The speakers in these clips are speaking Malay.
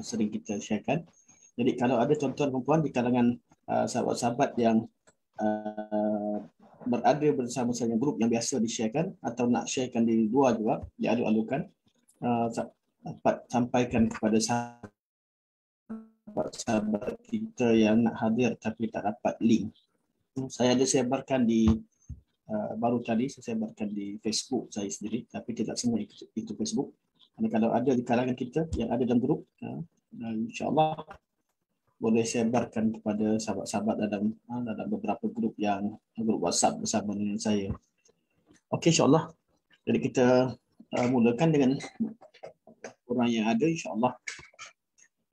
sering kita sharekan. Jadi kalau ada tuan-tuan dan puan di kalangan sahabat-sahabat yang berada bersama saya grup yang biasa di-sharekan atau nak sharekan di luar juga, diadu-adukan, dapat sampaikan kepada sahabat kita yang nak hadir tapi tak dapat link. Saya ada sebarkan di baru tadi saya sebarkan di Facebook saya sendiri, tapi tidak semua itu Facebook. Dan kalau ada di kalangan kita yang ada dalam grup, insya-Allah boleh sebarkan kepada sahabat-sahabat dalam beberapa grup WhatsApp bersama dengan saya. Okey, insya-Allah. Jadi kita mulakan dengan orang yang ada, insya-Allah.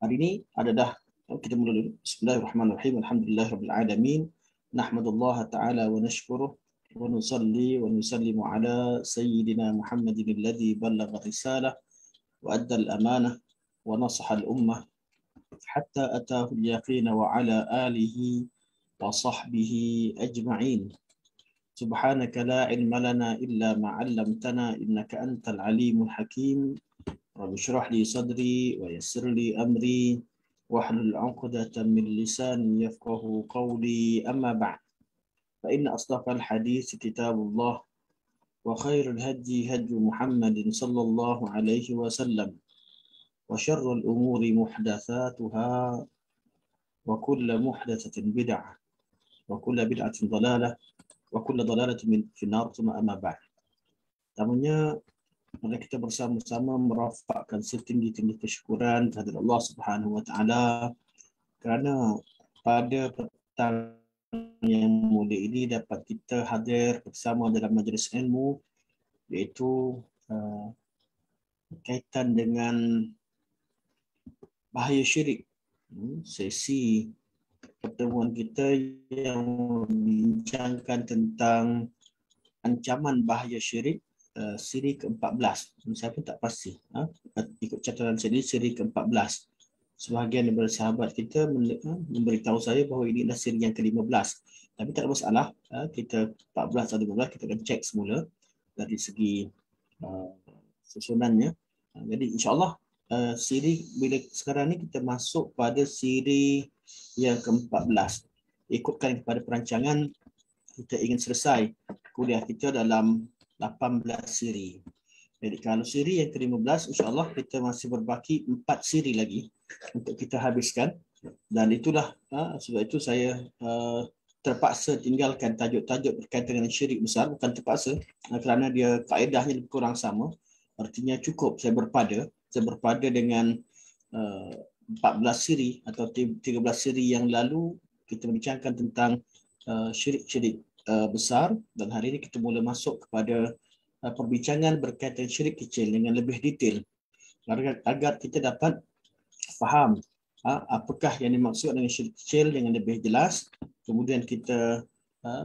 Hari ini adalah kita mula dulu. Bismillahirrahmanirrahim. Alhamdulillahirabbil alamin. Nahmadullah ta'ala wa nashkuruh wa nusalli wa nusallimu ala sayyidina Muhammadin alladhi ballagha risalah wa adda al-amanah wa nasaha al-ummah hatta ataahu al-yaqin wa ala alihi wa sahbihi ajma'in. Subhanaka la ilma lana illa ma 'allamtana innaka antal alimul hakim. Rabbi shrah li sadri wa yassir li amri wahlul 'uqdatam min lisani yafqahu qawli, amma ba'd. Fa inna asdaqal hadits kitabullah wa khairul hadi hadi Muhammadin sallallahu alaihi wasallam wa syarrul umuri muhdatsatuha wa kullu muhdatsatin bid'ah wa kullu bid'atin dhalalah wa kullu dhalalatin fi an-nar, thumma amma ba'd. Pertamanya, mari kita bersama-sama merafakkan setinggi-tinggi kesyukuran kepada Allah Subhanahu wa taala kerana pada petang yang mulia ini dapat kita hadir bersama dalam majlis ilmu, iaitu berkaitan dengan bahaya syirik. Sesi pertemuan kita yang membincangkan tentang ancaman bahaya syirik, siri ke-14. Saya pun tak pasti. Ikut catatan saya, siri ke-14. Sebahagian daripada sahabat kita memberitahu saya bahawa ini adalah siri yang ke-15. Tapi tak ada masalah. Kita 14 atau 15 kita akan cek semula dari segi susunannya. Jadi insya-Allah siri bila sekarang ni kita masuk pada siri yang ke-14. Ikutkan kepada perancangan, kita ingin selesai kuliah kita dalam 18 siri. Jadi kalau siri yang ke-15, insya-Allah kita masih berbaki 4 siri lagi untuk kita habiskan. Dan itulah sebab itu saya terpaksa tinggalkan tajuk-tajuk berkaitan dengan syirik besar. Bukan terpaksa, kerana dia kaedahnya lebih kurang sama. Artinya cukup saya berpada dengan 14 siri atau 13 siri yang lalu kita membincangkan tentang syirik-syirik besar, dan hari ini kita mula masuk kepada perbincangan berkaitan syirik kecil dengan lebih detail agar kita dapat faham apakah yang dimaksud dengan syirik kecil dengan lebih jelas. Kemudian kita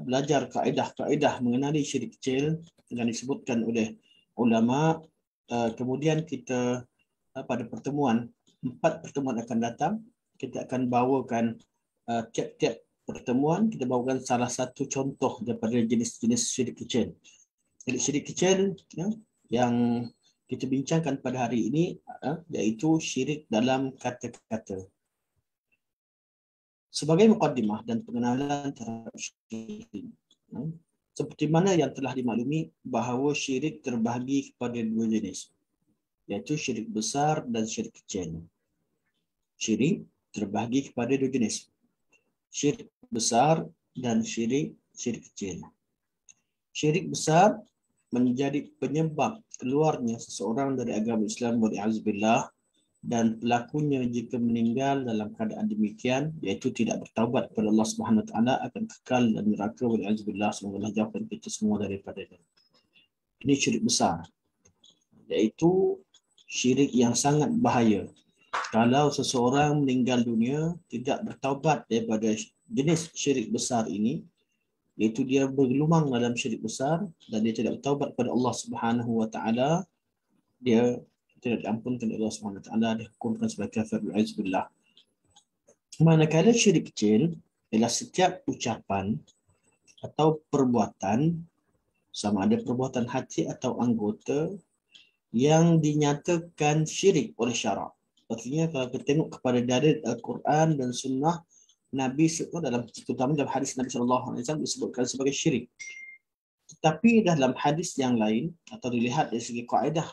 belajar kaedah-kaedah mengenali syirik kecil yang disebutkan oleh ulama. Kemudian kita pada 4 pertemuan akan datang, kita akan bawakan tiap-tiap pertemuan kita bawakan salah satu contoh daripada jenis-jenis syirik kecil. Jadi syirik kecil yang kita bincangkan pada hari ini iaitu syirik dalam kata-kata. Sebagai mukaddimah dan pengenalan terhadap syirik, seperti mana yang telah dimaklumi bahawa syirik terbahagi kepada 2 jenis, iaitu syirik besar dan syirik kecil. Syirik terbahagi kepada 2 jenis, syirik besar dan syirik kecil. Syirik besar menjadi penyebab keluarnya seseorang dari agama Islam wal-'iyadzubillah, dan pelakunya jika meninggal dalam keadaan demikian, iaitu tidak bertaubat kepada Allah Subhanahu wa taala, akan kekal dalam neraka wal-'iyadzubillah. Semoga Allah jauhkan kita semua daripadanya. Ini syirik besar, iaitu syirik yang sangat bahaya. Kalau seseorang meninggal dunia tidak bertaubat daripada jenis syirik besar ini, iaitu dia bergelumang dalam syirik besar dan dia tidak bertaubat kepada Allah Subhanahu wa taala, dia tidak diampunkan oleh Allah Subhanahu wa taala, dihukumkan sebagai kafir wal-'iyadzubillah. Manakala syirik kecil ialah setiap ucapan atau perbuatan, sama ada perbuatan hati atau anggota, yang dinyatakan syirik oleh syarak. Artinya kalau kita tengok kepada dalil Al-Quran dan Sunnah Nabi terutama dalam hadis Nabi SAW disebutkan sebagai syirik. Tetapi dalam hadis yang lain atau dilihat dari segi kaedah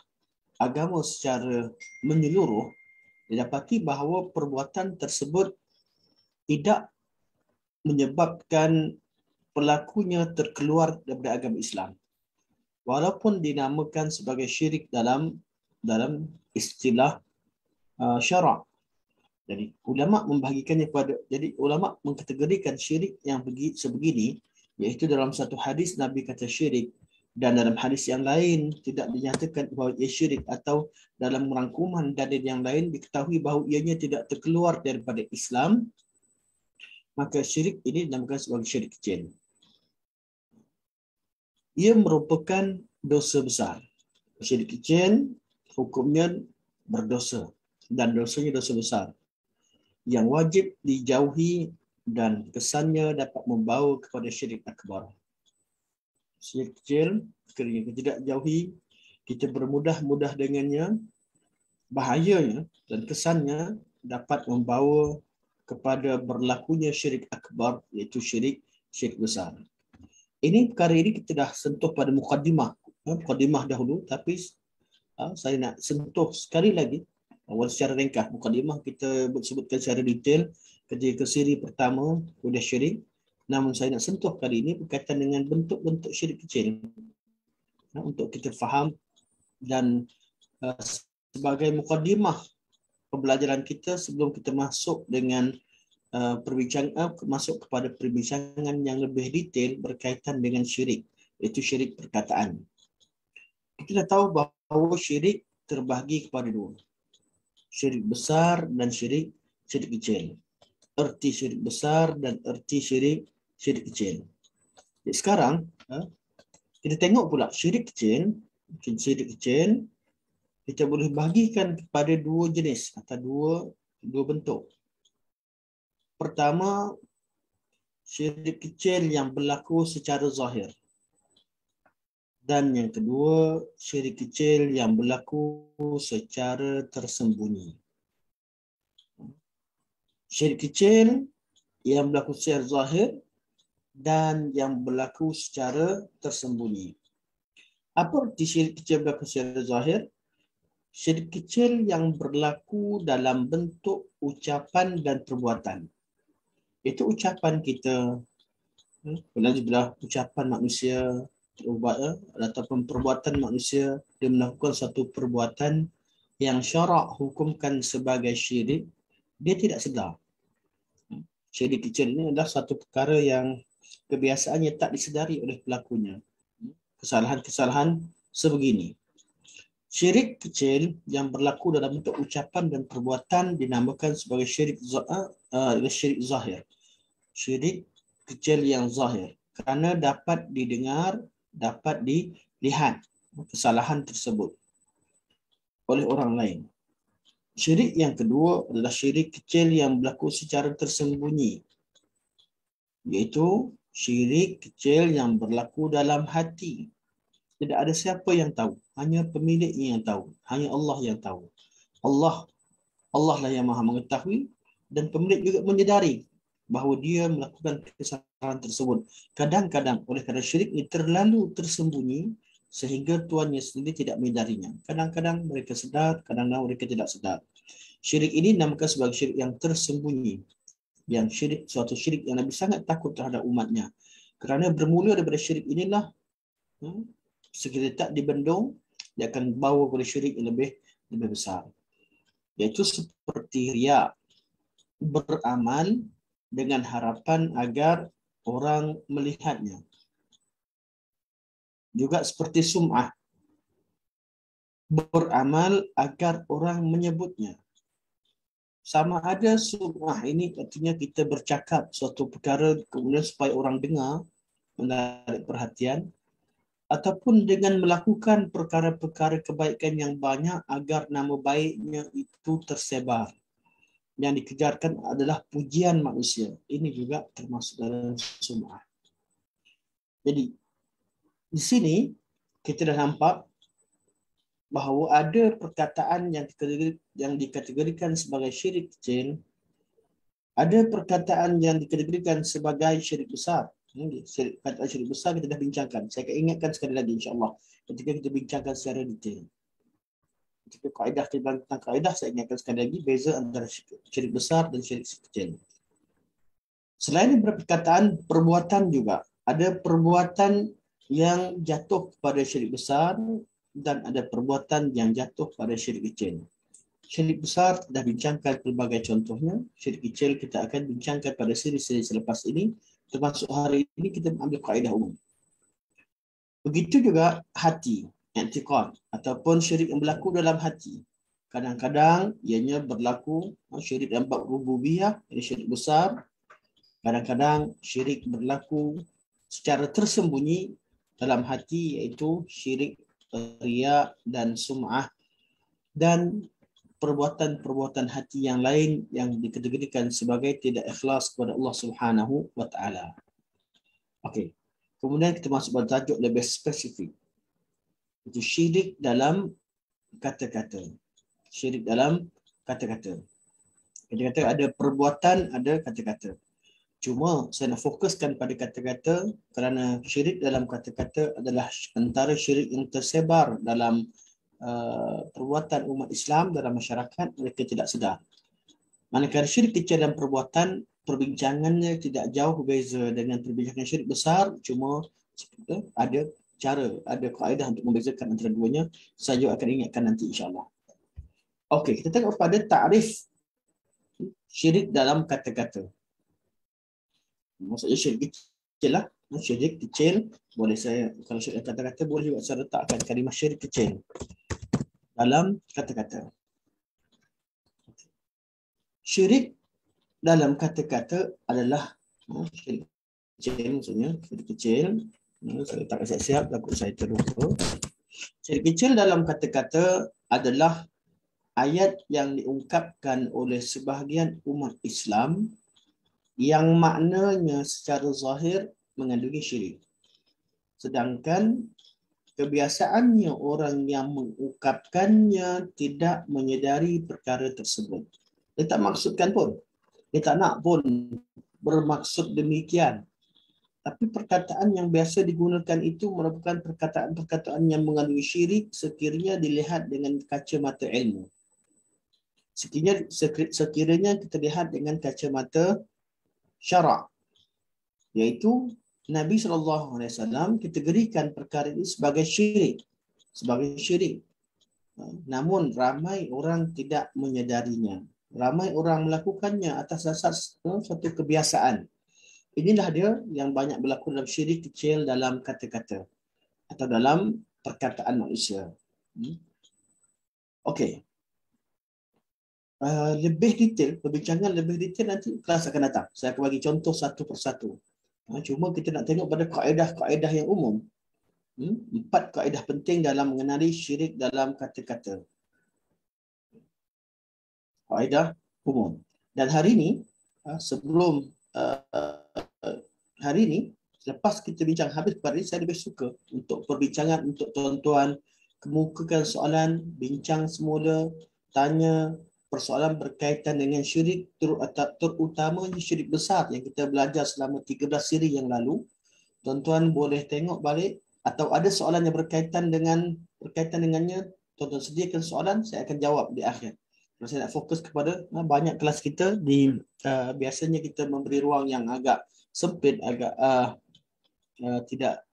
agama secara menyeluruh, didapati bahawa perbuatan tersebut tidak menyebabkan pelakunya terkeluar daripada agama Islam. Walaupun dinamakan sebagai syirik dalam istilah syarak. Jadi ulama membahagikannya jadi ulama mengkategorikan syirik yang sebegini, iaitu dalam satu hadis Nabi kata syirik dan dalam hadis yang lain tidak dinyatakan bahawa ia syirik, atau dalam rangkuman dalil yang lain diketahui bahawa ianya tidak terkeluar daripada Islam, maka syirik ini dinamakan sebagai syirik kecil. Ia merupakan dosa besar. Syirik kecil hukumnya berdosa dan dosanya dosa besar yang wajib dijauhi dan kesannya dapat membawa kepada syirik akbar. Syirik kecil, kerana kita tidak jauhi, kita bermudah-mudah dengannya, bahayanya dan kesannya dapat membawa kepada berlakunya syirik akbar, iaitu syirik besar. Perkara ini kita dah sentuh pada mukadimah dahulu, tapi saya nak sentuh sekali lagi secara ringkas. Mukadimah kita sebutkan secara detail ketika siri pertama sudah syirik. Namun saya nak sentuh kali ini berkaitan dengan bentuk-bentuk syirik kecil untuk kita faham dan sebagai mukadimah pembelajaran kita sebelum kita masuk dengan masuk kepada perbincangan yang lebih detail berkaitan dengan syirik, iaitu syirik perkataan. Kita dah tahu bahawa syirik terbahagi kepada dua. Syirik besar dan syirik kecil. Erti syirik besar dan erti syirik kecil. Jadi sekarang kita tengok pula syirik kecil kita boleh bahagikan kepada dua jenis atau dua bentuk. Pertama, syirik kecil yang berlaku secara zahir. Dan yang kedua, syirik kecil yang berlaku secara tersembunyi. Syirik kecil yang berlaku secara zahir dan yang berlaku secara tersembunyi. Apa arti syirik kecil berlaku secara zahir? Syirik kecil yang berlaku dalam bentuk ucapan dan perbuatan. Itu ucapan kita, bila ucapan manusia ataupun perbuatan manusia, dia melakukan satu perbuatan yang syarak hukumkan sebagai syirik, dia tidak sedar. Syirik kecil ini adalah satu perkara yang kebiasaannya tak disedari oleh pelakunya. Kesalahan-kesalahan sebegini. Syirik kecil yang berlaku dalam bentuk ucapan dan perbuatan dinamakan sebagai syirik zahir. Syirik kecil yang zahir. Kerana dapat didengar, dapat dilihat kesalahan tersebut oleh orang lain. Syirik yang kedua adalah syirik kecil yang berlaku secara tersembunyi, iaitu syirik kecil yang berlaku dalam hati. Tidak ada siapa yang tahu, hanya pemiliknya yang tahu, hanya Allah yang tahu. Allah lah yang maha mengetahui, dan pemilik juga menyedari bahawa dia melakukan kesalahan tersebut. Kadang-kadang oleh kerana syirik ini terlalu tersembunyi sehingga tuannya sendiri tidak menyedarinya. Kadang-kadang mereka sedar, kadang-kadang mereka tidak sedar. Syirik ini dinamakan sebagai syirik yang tersembunyi. Suatu syirik yang Nabi sangat takut terhadap umatnya. Kerana bermula daripada syirik inilah, sekiranya tak dibendung, dia akan bawa kepada syirik yang lebih besar. Iaitu seperti riya, beramal dengan harapan agar orang melihatnya. Juga seperti sum'ah, beramal agar orang menyebutnya. Sama ada sum'ah ini artinya kita bercakap suatu perkara kemudian supaya orang dengar, menarik perhatian, ataupun dengan melakukan perkara-perkara kebaikan yang banyak agar nama baiknya itu tersebar. Yang dikejarkan adalah pujian manusia. Ini juga termasuk dalam sum'ah. Jadi, di sini kita dah nampak bahawa ada perkataan yang dikategorikan sebagai syirik kecil, ada perkataan yang dikategorikan sebagai syirik besar. Perkataan syirik besar kita dah bincangkan. Saya akan ingatkan sekali lagi insya-Allah ketika kita bincangkan secara detail. Ketika kaedah tentang kaedah, saya ingatkan sekali lagi beza antara syirik besar dan syirik kecil. Selain perkataan, perbuatan juga. Ada perbuatan yang jatuh kepada syirik besar dan ada perbuatan yang jatuh pada syirik kecil. Syirik besar dah bincangkan pelbagai contohnya. Syirik kecil kita akan bincangkan pada siri-siri selepas ini. Termasuk hari ini kita ambil kaedah umum. Begitu juga hati, i'tiqad ataupun syirik yang berlaku dalam hati. Kadang-kadang ianya berlaku syirik dalam bab rububiyah, ini syirik besar. Kadang-kadang syirik berlaku secara tersembunyi dalam hati, iaitu syirik riya dan sum'ah dan perbuatan-perbuatan hati yang lain yang dikategorikan sebagai tidak ikhlas kepada Allah Subhanahu wa taala. Okey. Kemudian kita masuk pada tajuk lebih spesifik. Itu syirik dalam kata-kata. Syirik dalam kata-kata. Kata-kata ada perbuatan, ada kata-kata. Cuma saya nak fokuskan pada kata-kata kerana syirik dalam kata-kata adalah antara syirik yang tersebar dalam perbuatan umat Islam dalam masyarakat, mereka tidak sedar. Manakala syirik kecil dalam perbuatan, perbincangannya tidak jauh berbeza dengan perbincangan syirik besar, cuma ada cara, ada kaedah untuk membezakan antara duanya. Saya juga akan ingatkan nanti insya-Allah. Okey, kita tengok pada takrif syirik dalam kata-kata. Maksudnya syirik kecil lah. Syirik kecil, boleh saya, kalau syirik kata-kata, boleh juga saya letakkan kalimah syirik kecil dalam kata-kata. Syirik dalam kata-kata adalah syirik kecil, maksudnya syirik kecil. Saya tak siap-siap, takut saya terlupa. Syirik kecil dalam kata-kata adalah ayat yang diungkapkan oleh sebahagian umat Islam yang maknanya secara zahir mengandungi syirik. Sedangkan kebiasaannya orang yang mengungkapkannya tidak menyedari perkara tersebut. Dia tak maksudkan pun. Dia tak nak pun bermaksud demikian. Tapi perkataan yang biasa digunakan itu merupakan perkataan-perkataan yang mengandungi syirik sekiranya dilihat dengan kacamata ilmu. Sekiranya kita lihat dengan kacamata syarak, iaitu Nabi SAW kategorikan perkara ini sebagai syirik. Namun ramai orang tidak menyedarinya. Ramai orang melakukannya atas dasar satu kebiasaan. Inilah dia yang banyak berlaku dalam syirik kecil dalam kata-kata atau dalam perkataan manusia. Okey. Lebih detail, perbincangan lebih detail nanti kelas akan datang. Saya akan bagi contoh satu persatu. Cuma kita nak tengok pada kaedah-kaedah yang umum. 4 kaedah penting dalam mengenali syirik dalam kata-kata. Kaedah umum. Dan hari ini, sebelum hari ini, selepas kita bincang habis pada ini, saya lebih suka untuk perbincangan untuk tuan-tuan kemukakan soalan, bincang semula, tanya persoalan berkaitan dengan syirik, terutamanya syirik besar yang kita belajar selama 13 siri yang lalu. Tuan-tuan boleh tengok balik atau ada soalan yang berkaitan dengannya, tuan-tuan sediakan soalan, saya akan jawab di akhir. Kalau saya nak fokus kepada banyak kelas kita biasanya kita memberi ruang yang agak sempit, agak tidak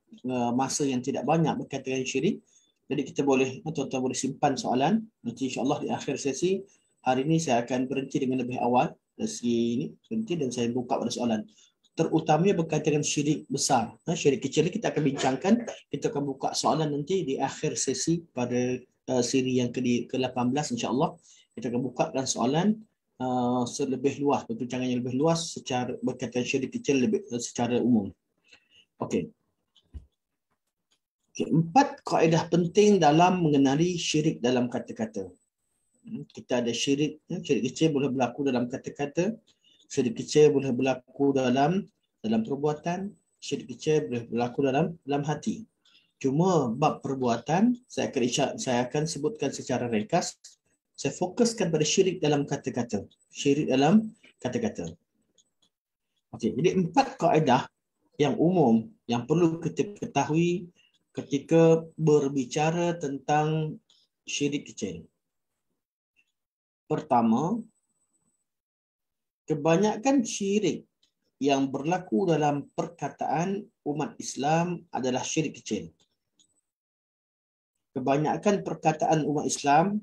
masa yang tidak banyak berkaitan dengan syirik. Jadi kita boleh, tuan-tuan boleh simpan soalan. Nanti insya-Allah di akhir sesi hari ini saya akan berhenti dengan lebih awal dari segi ini, berhenti dan saya buka pada soalan. Terutamanya berkaitan dengan syirik besar. Syirik kecil ini kita akan bincangkan, kita akan buka soalan nanti di akhir sesi pada siri yang ke-18 insya-Allah. Kita akan bukakan soalan selebih luas, perbincangan yang lebih luas secara berkaitan syirik kecil secara umum. Okey. 4 kaedah penting dalam mengenali syirik dalam kata-kata. Kita ada syirik kecil boleh berlaku dalam kata-kata, syirik kecil boleh berlaku dalam perbuatan, syirik kecil boleh berlaku dalam hati. Cuma bab perbuatan, saya akan sebutkan secara ringkas. Saya fokuskan pada syirik dalam kata-kata. Syirik dalam kata-kata. Okey, jadi 4 kaedah yang umum yang perlu kita ketahui ketika berbicara tentang syirik kecil. Pertama, kebanyakan syirik yang berlaku dalam perkataan umat Islam adalah syirik kecil. Kebanyakan perkataan umat Islam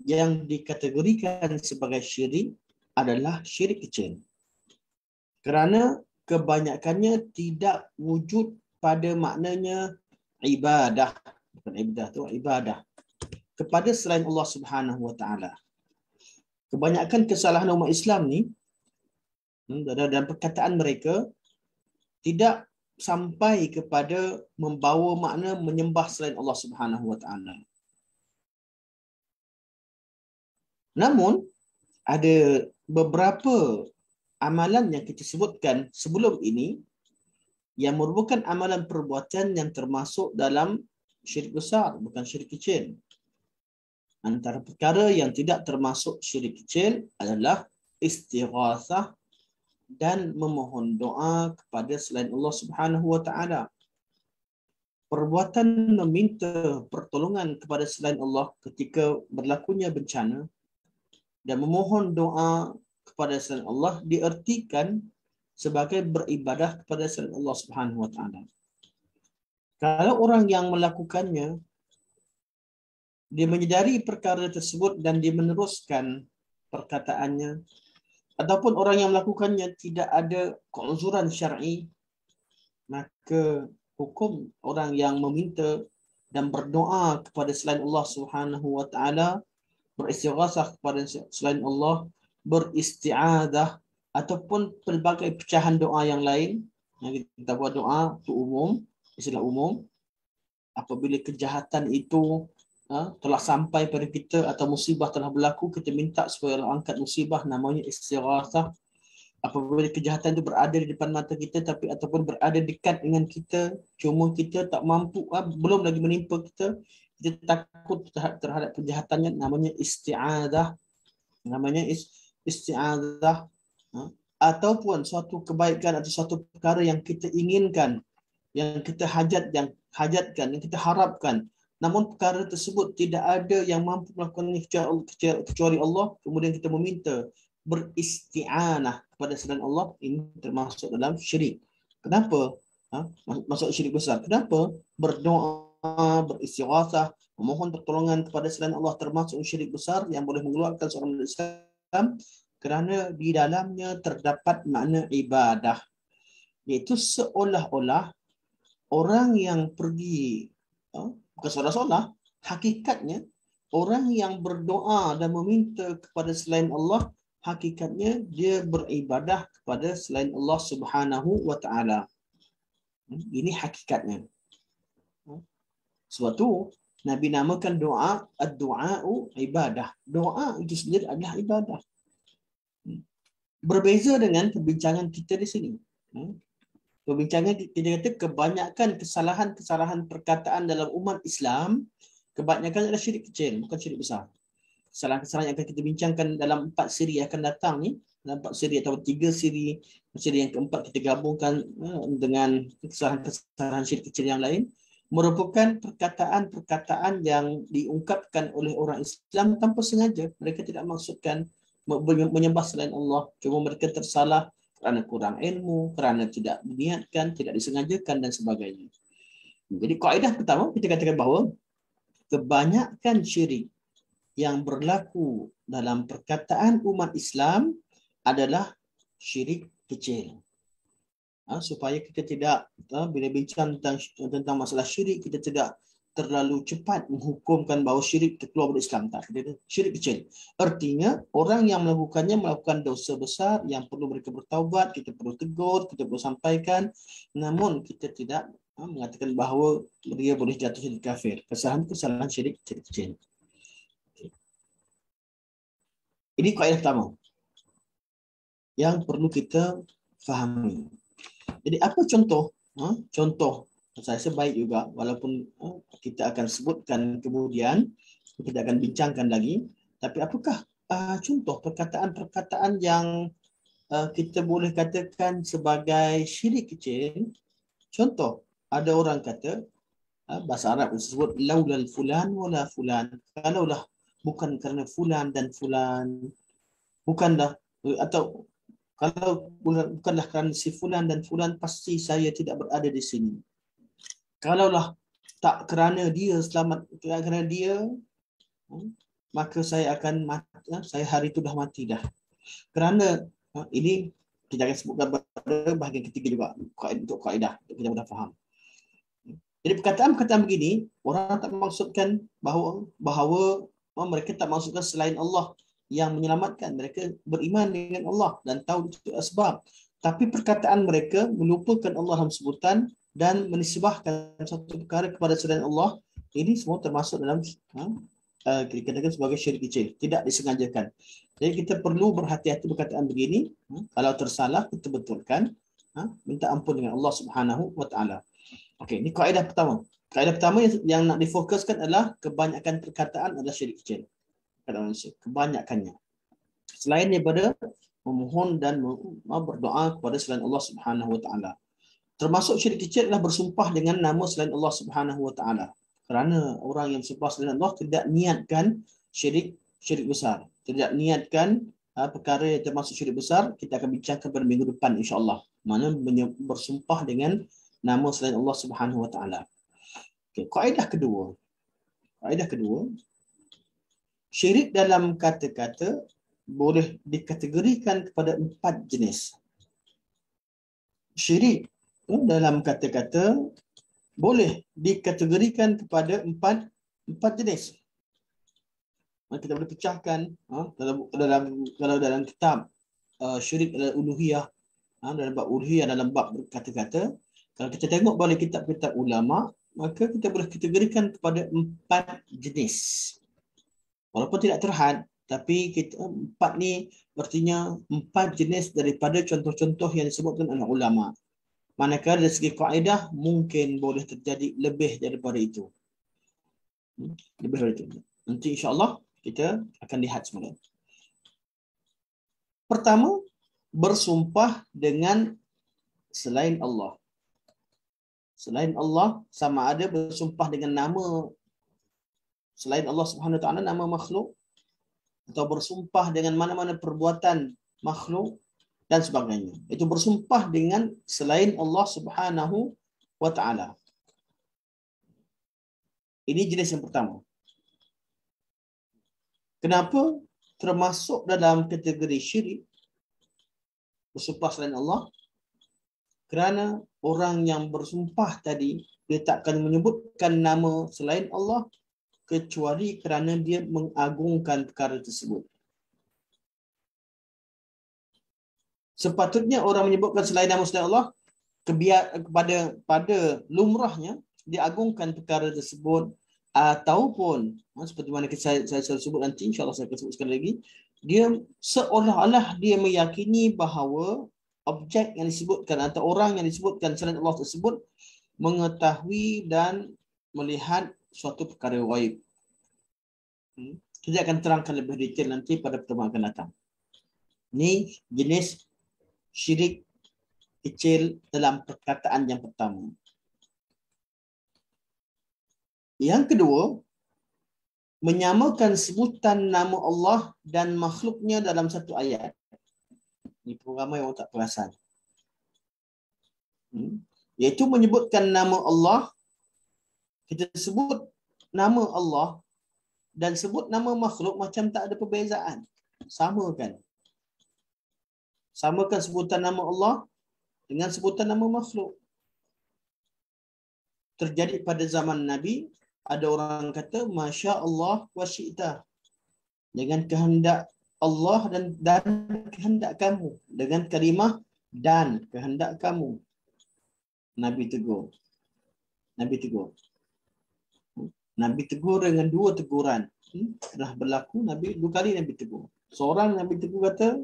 yang dikategorikan sebagai syirik adalah syirik kecil. Kerana kebanyakannya tidak wujud pada maknanya ibadah. Bukan ibadah tu, ibadah. Kepada selain Allah Subhanahu Wa Taala. Kebanyakan kesalahan umat Islam ni dalam perkataan mereka tidak sampai kepada membawa makna menyembah selain Allah Subhanahu Wa Taala. Namun ada beberapa amalan yang kita sebutkan sebelum ini yang merupakan amalan perbuatan yang termasuk dalam syirik besar, bukan syirik kecil. Antara perkara yang tidak termasuk syirik kecil adalah istighatsah dan memohon doa kepada selain Allah Subhanahu Wa Taala. Perbuatan meminta pertolongan kepada selain Allah ketika berlakunya bencana dan memohon doa kepada selain Allah diartikan sebagai beribadah kepada selain Allah Subhanahu Wa Taala. Kalau orang yang melakukannya dia menyedari perkara tersebut dan dia meneruskan perkataannya, ataupun orang yang melakukannya tidak ada keuzuran syar'i, maka hukum orang yang meminta dan berdoa kepada selain Allah Subhanahu Wa Taala, beristighatsah kepada selain Allah, beristi'adah ataupun pelbagai pecahan doa yang lain. Kita buat doa itu umum, istilah umum. Apabila kejahatan itu telah sampai pada kita atau musibah telah berlaku, kita minta supaya Allah angkat musibah, namanya istighatsah. Apabila kejahatan itu berada di depan mata kita tapi ataupun berada dekat dengan kita, cuma kita tak mampu, belum lagi menimpa kita, kita takut terhadap kejahatannya, namanya isti'adah. Namanya isti'adah. Ataupun suatu kebaikan atau suatu perkara yang kita inginkan, yang kita hajatkan, yang kita harapkan, namun perkara tersebut tidak ada yang mampu melakukannya kecuali Allah, kemudian kita meminta beristi'anah kepada selain Allah, ini termasuk dalam syirik. Kenapa? Masuk syirik besar. Kenapa? Berdoa, beristighatsah, memohon pertolongan kepada selain Allah termasuk syirik besar yang boleh mengeluarkan seorang dari Islam, kerana di dalamnya terdapat makna ibadah. Iaitu seolah-olah orang yang pergi, bukan seolah-olah, hakikatnya orang yang berdoa dan meminta kepada selain Allah, hakikatnya dia beribadah kepada selain Allah Subhanahu Wa Taala. Ini hakikatnya. Sebab tu Nabi namakan doa ad-du'a'u ibadah. Doa itu sendiri adalah ibadah. Berbeza dengan perbincangan kita di sini. Perbincangan kita kata kebanyakan kesalahan-kesalahan perkataan dalam umat Islam, kebanyakan adalah syirik kecil, bukan syirik besar. Kesalahan-kesalahan yang akan kita bincangkan dalam 4 siri akan datang ni, dalam 4 siri atau 3 siri, siri yang keempat kita gabungkan dengan kesalahan-kesalahan syirik kecil yang lain, merupakan perkataan-perkataan yang diungkapkan oleh orang Islam tanpa sengaja. Mereka tidak maksudkan menyembah selain Allah, cuma mereka tersalah kerana kurang ilmu, kerana tidak diniatkan, tidak disengajakan dan sebagainya. Jadi kaedah pertama kita katakan bahawa kebanyakan syirik yang berlaku dalam perkataan umat Islam adalah syirik kecil. Supaya kita tidak, bila bincang tentang masalah syirik, kita tidak terlalu cepat menghukumkan bahawa syirik keluar dari Islam. Tak, dia syirik kecil. Artinya orang yang melakukan dosa besar yang perlu mereka bertaubat, kita perlu tegur, kita perlu sampaikan, namun kita tidak mengatakan bahawa dia boleh jatuh jadi kafir. Kesalahan syirik kecil. Ini kaedah pertama yang perlu kita fahami. Jadi apa contoh Saya rasa baik juga, walaupun kita akan sebutkan kemudian, kita akan bincangkan lagi. Tapi apakah contoh perkataan-perkataan yang kita boleh katakan sebagai syirik kecil? Contoh, ada orang kata, bahasa Arab disebut laulal fulan wala fulan. Kalaulah bukan kerana fulan dan fulan, bukanlah, atau kalau bukanlah kerana si fulan dan fulan, pasti saya tidak berada di sini. Kalaulah tak kerana dia selamat, kerana dia, maka saya akan mati, saya hari itu dah mati dah. Kerana ini kita akan sebutkan pada bahagian ketiga juga, untuk kaedah, untuk kita mudah faham. Jadi perkataan-perkataan begini, orang tak maksudkan bahawa mereka tak maksudkan selain Allah yang menyelamatkan. Mereka beriman dengan Allah dan tahu itu asbab. Tapi perkataan mereka melupakan Allah dalam sebutan dan menisbahkan satu perkara kepada selain Allah. Ini semua termasuk dalam dikatakan sebagai syirik kecil, tidak disengajakan. Jadi kita perlu berhati-hati perkataan begini. Kalau tersalah, kita betulkan. Minta ampun dengan Allah Subhanahu Wa Taala. Okey, ini kaedah pertama. Kaedah pertama yang nak difokuskan adalah kebanyakan perkataan adalah syirik kecil. Kebanyakannya. Selain daripada memohon dan berdoa kepada selain Allah Subhanahu Wa Taala. Termasuk syirik kecil adalah bersumpah dengan nama selain Allah Subhanahu Wa Taala. Kerana orang yang bersumpah selain Allah tidak niatkan syirik besar. Tidak niatkan perkara yang termasuk syirik besar, kita akan bincangkan pada minggu depan insya-Allah. Mana bersumpah dengan nama selain Allah Subhanahu Wa Taala. Okey, kaedah kedua. Syirik dalam kata-kata boleh dikategorikan kepada 4 jenis. Syirik dalam kata-kata boleh dikategorikan kepada 4 jenis. Kita boleh pecahkan kalau dalam kitab syirik adalah uluhiyah, dalam bab uluhiyah, dalam bab kata-kata. Kalau kita tengok balik kitab-kitab ulama, maka kita boleh kategorikan kepada 4 jenis. Walaupun tidak terhad, tapi 4 ni artinya 4 jenis daripada contoh-contoh yang disebutkan oleh ulama. Manakala dari segi kaedah mungkin boleh terjadi lebih daripada itu. Lebih dari itu. Nanti insya-Allah kita akan lihat semula. Pertama, bersumpah dengan selain Allah. Selain Allah, sama ada bersumpah dengan nama selain Allah Subhanahu Wa Taala, nama makhluk, atau bersumpah dengan mana-mana perbuatan makhluk dan sebagainya. Itu bersumpah dengan selain Allah Subhanahu Wa Taala. Ini jenis yang pertama. Kenapa termasuk dalam kategori syirik bersumpah selain Allah? Kerana orang yang bersumpah tadi, dia takkan menyebutkan nama selain Allah kecuali kerana dia mengagungkan perkara tersebut. Sepatutnya orang menyebutkan selain nama selain Allah pada lumrahnya dia agungkan perkara tersebut, ataupun seperti mana saya sebut nanti, insya-Allah saya akan sebut sekali lagi, dia seolah-olah dia meyakini bahawa objek yang disebutkan atau orang yang disebutkan selain Allah tersebut mengetahui dan melihat suatu perkara ghaib. Kita akan terangkan lebih detail nanti pada pertemuan akan datang. Ini jenis syirik kecil dalam perkataan yang pertama. Yang kedua, menyamakan sebutan nama Allah dan makhluknya dalam satu ayat. Ini pun ramai orang tak perasan. Iaitu menyebutkan nama Allah, kita sebut nama Allah dan sebut nama makhluk macam tak ada perbezaan. Samakan. Samakan sebutan nama Allah dengan sebutan nama makhluk. Terjadi pada zaman Nabi, ada orang kata Masya Allah wa syi'ta, dengan kehendak Allah dan kehendak kamu, dengan kalimah dan kehendak kamu. Nabi tegur. Nabi tegur dengan 2 teguran. Telah berlaku Nabi 2 kali Nabi tegur. Seorang Nabi tegur kata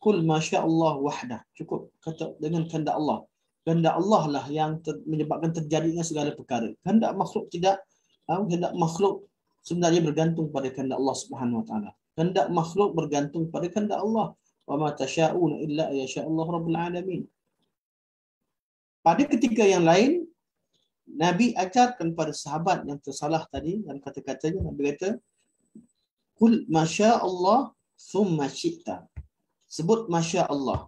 Kul Masya Allah wahdah. Cukup kata dengan kehendak Allah. Kehendak Allah lah yang menyebabkan terjadinya segala perkara. Kehendak makhluk tidak. Kehendak makhluk sebenarnya bergantung pada kehendak Allah Subhanahu Wa Taala. Kehendak makhluk bergantung pada kehendak Allah. Wa ma tasyauna illa yasha Allah Rabbul Alamin. Pada ketika yang lain, Nabi ajarkan pada sahabat yang tersalah tadi dan kata-katanya, Nabi kata, "Qul masya Allah thumma syi'ta." Sebut masya Allah.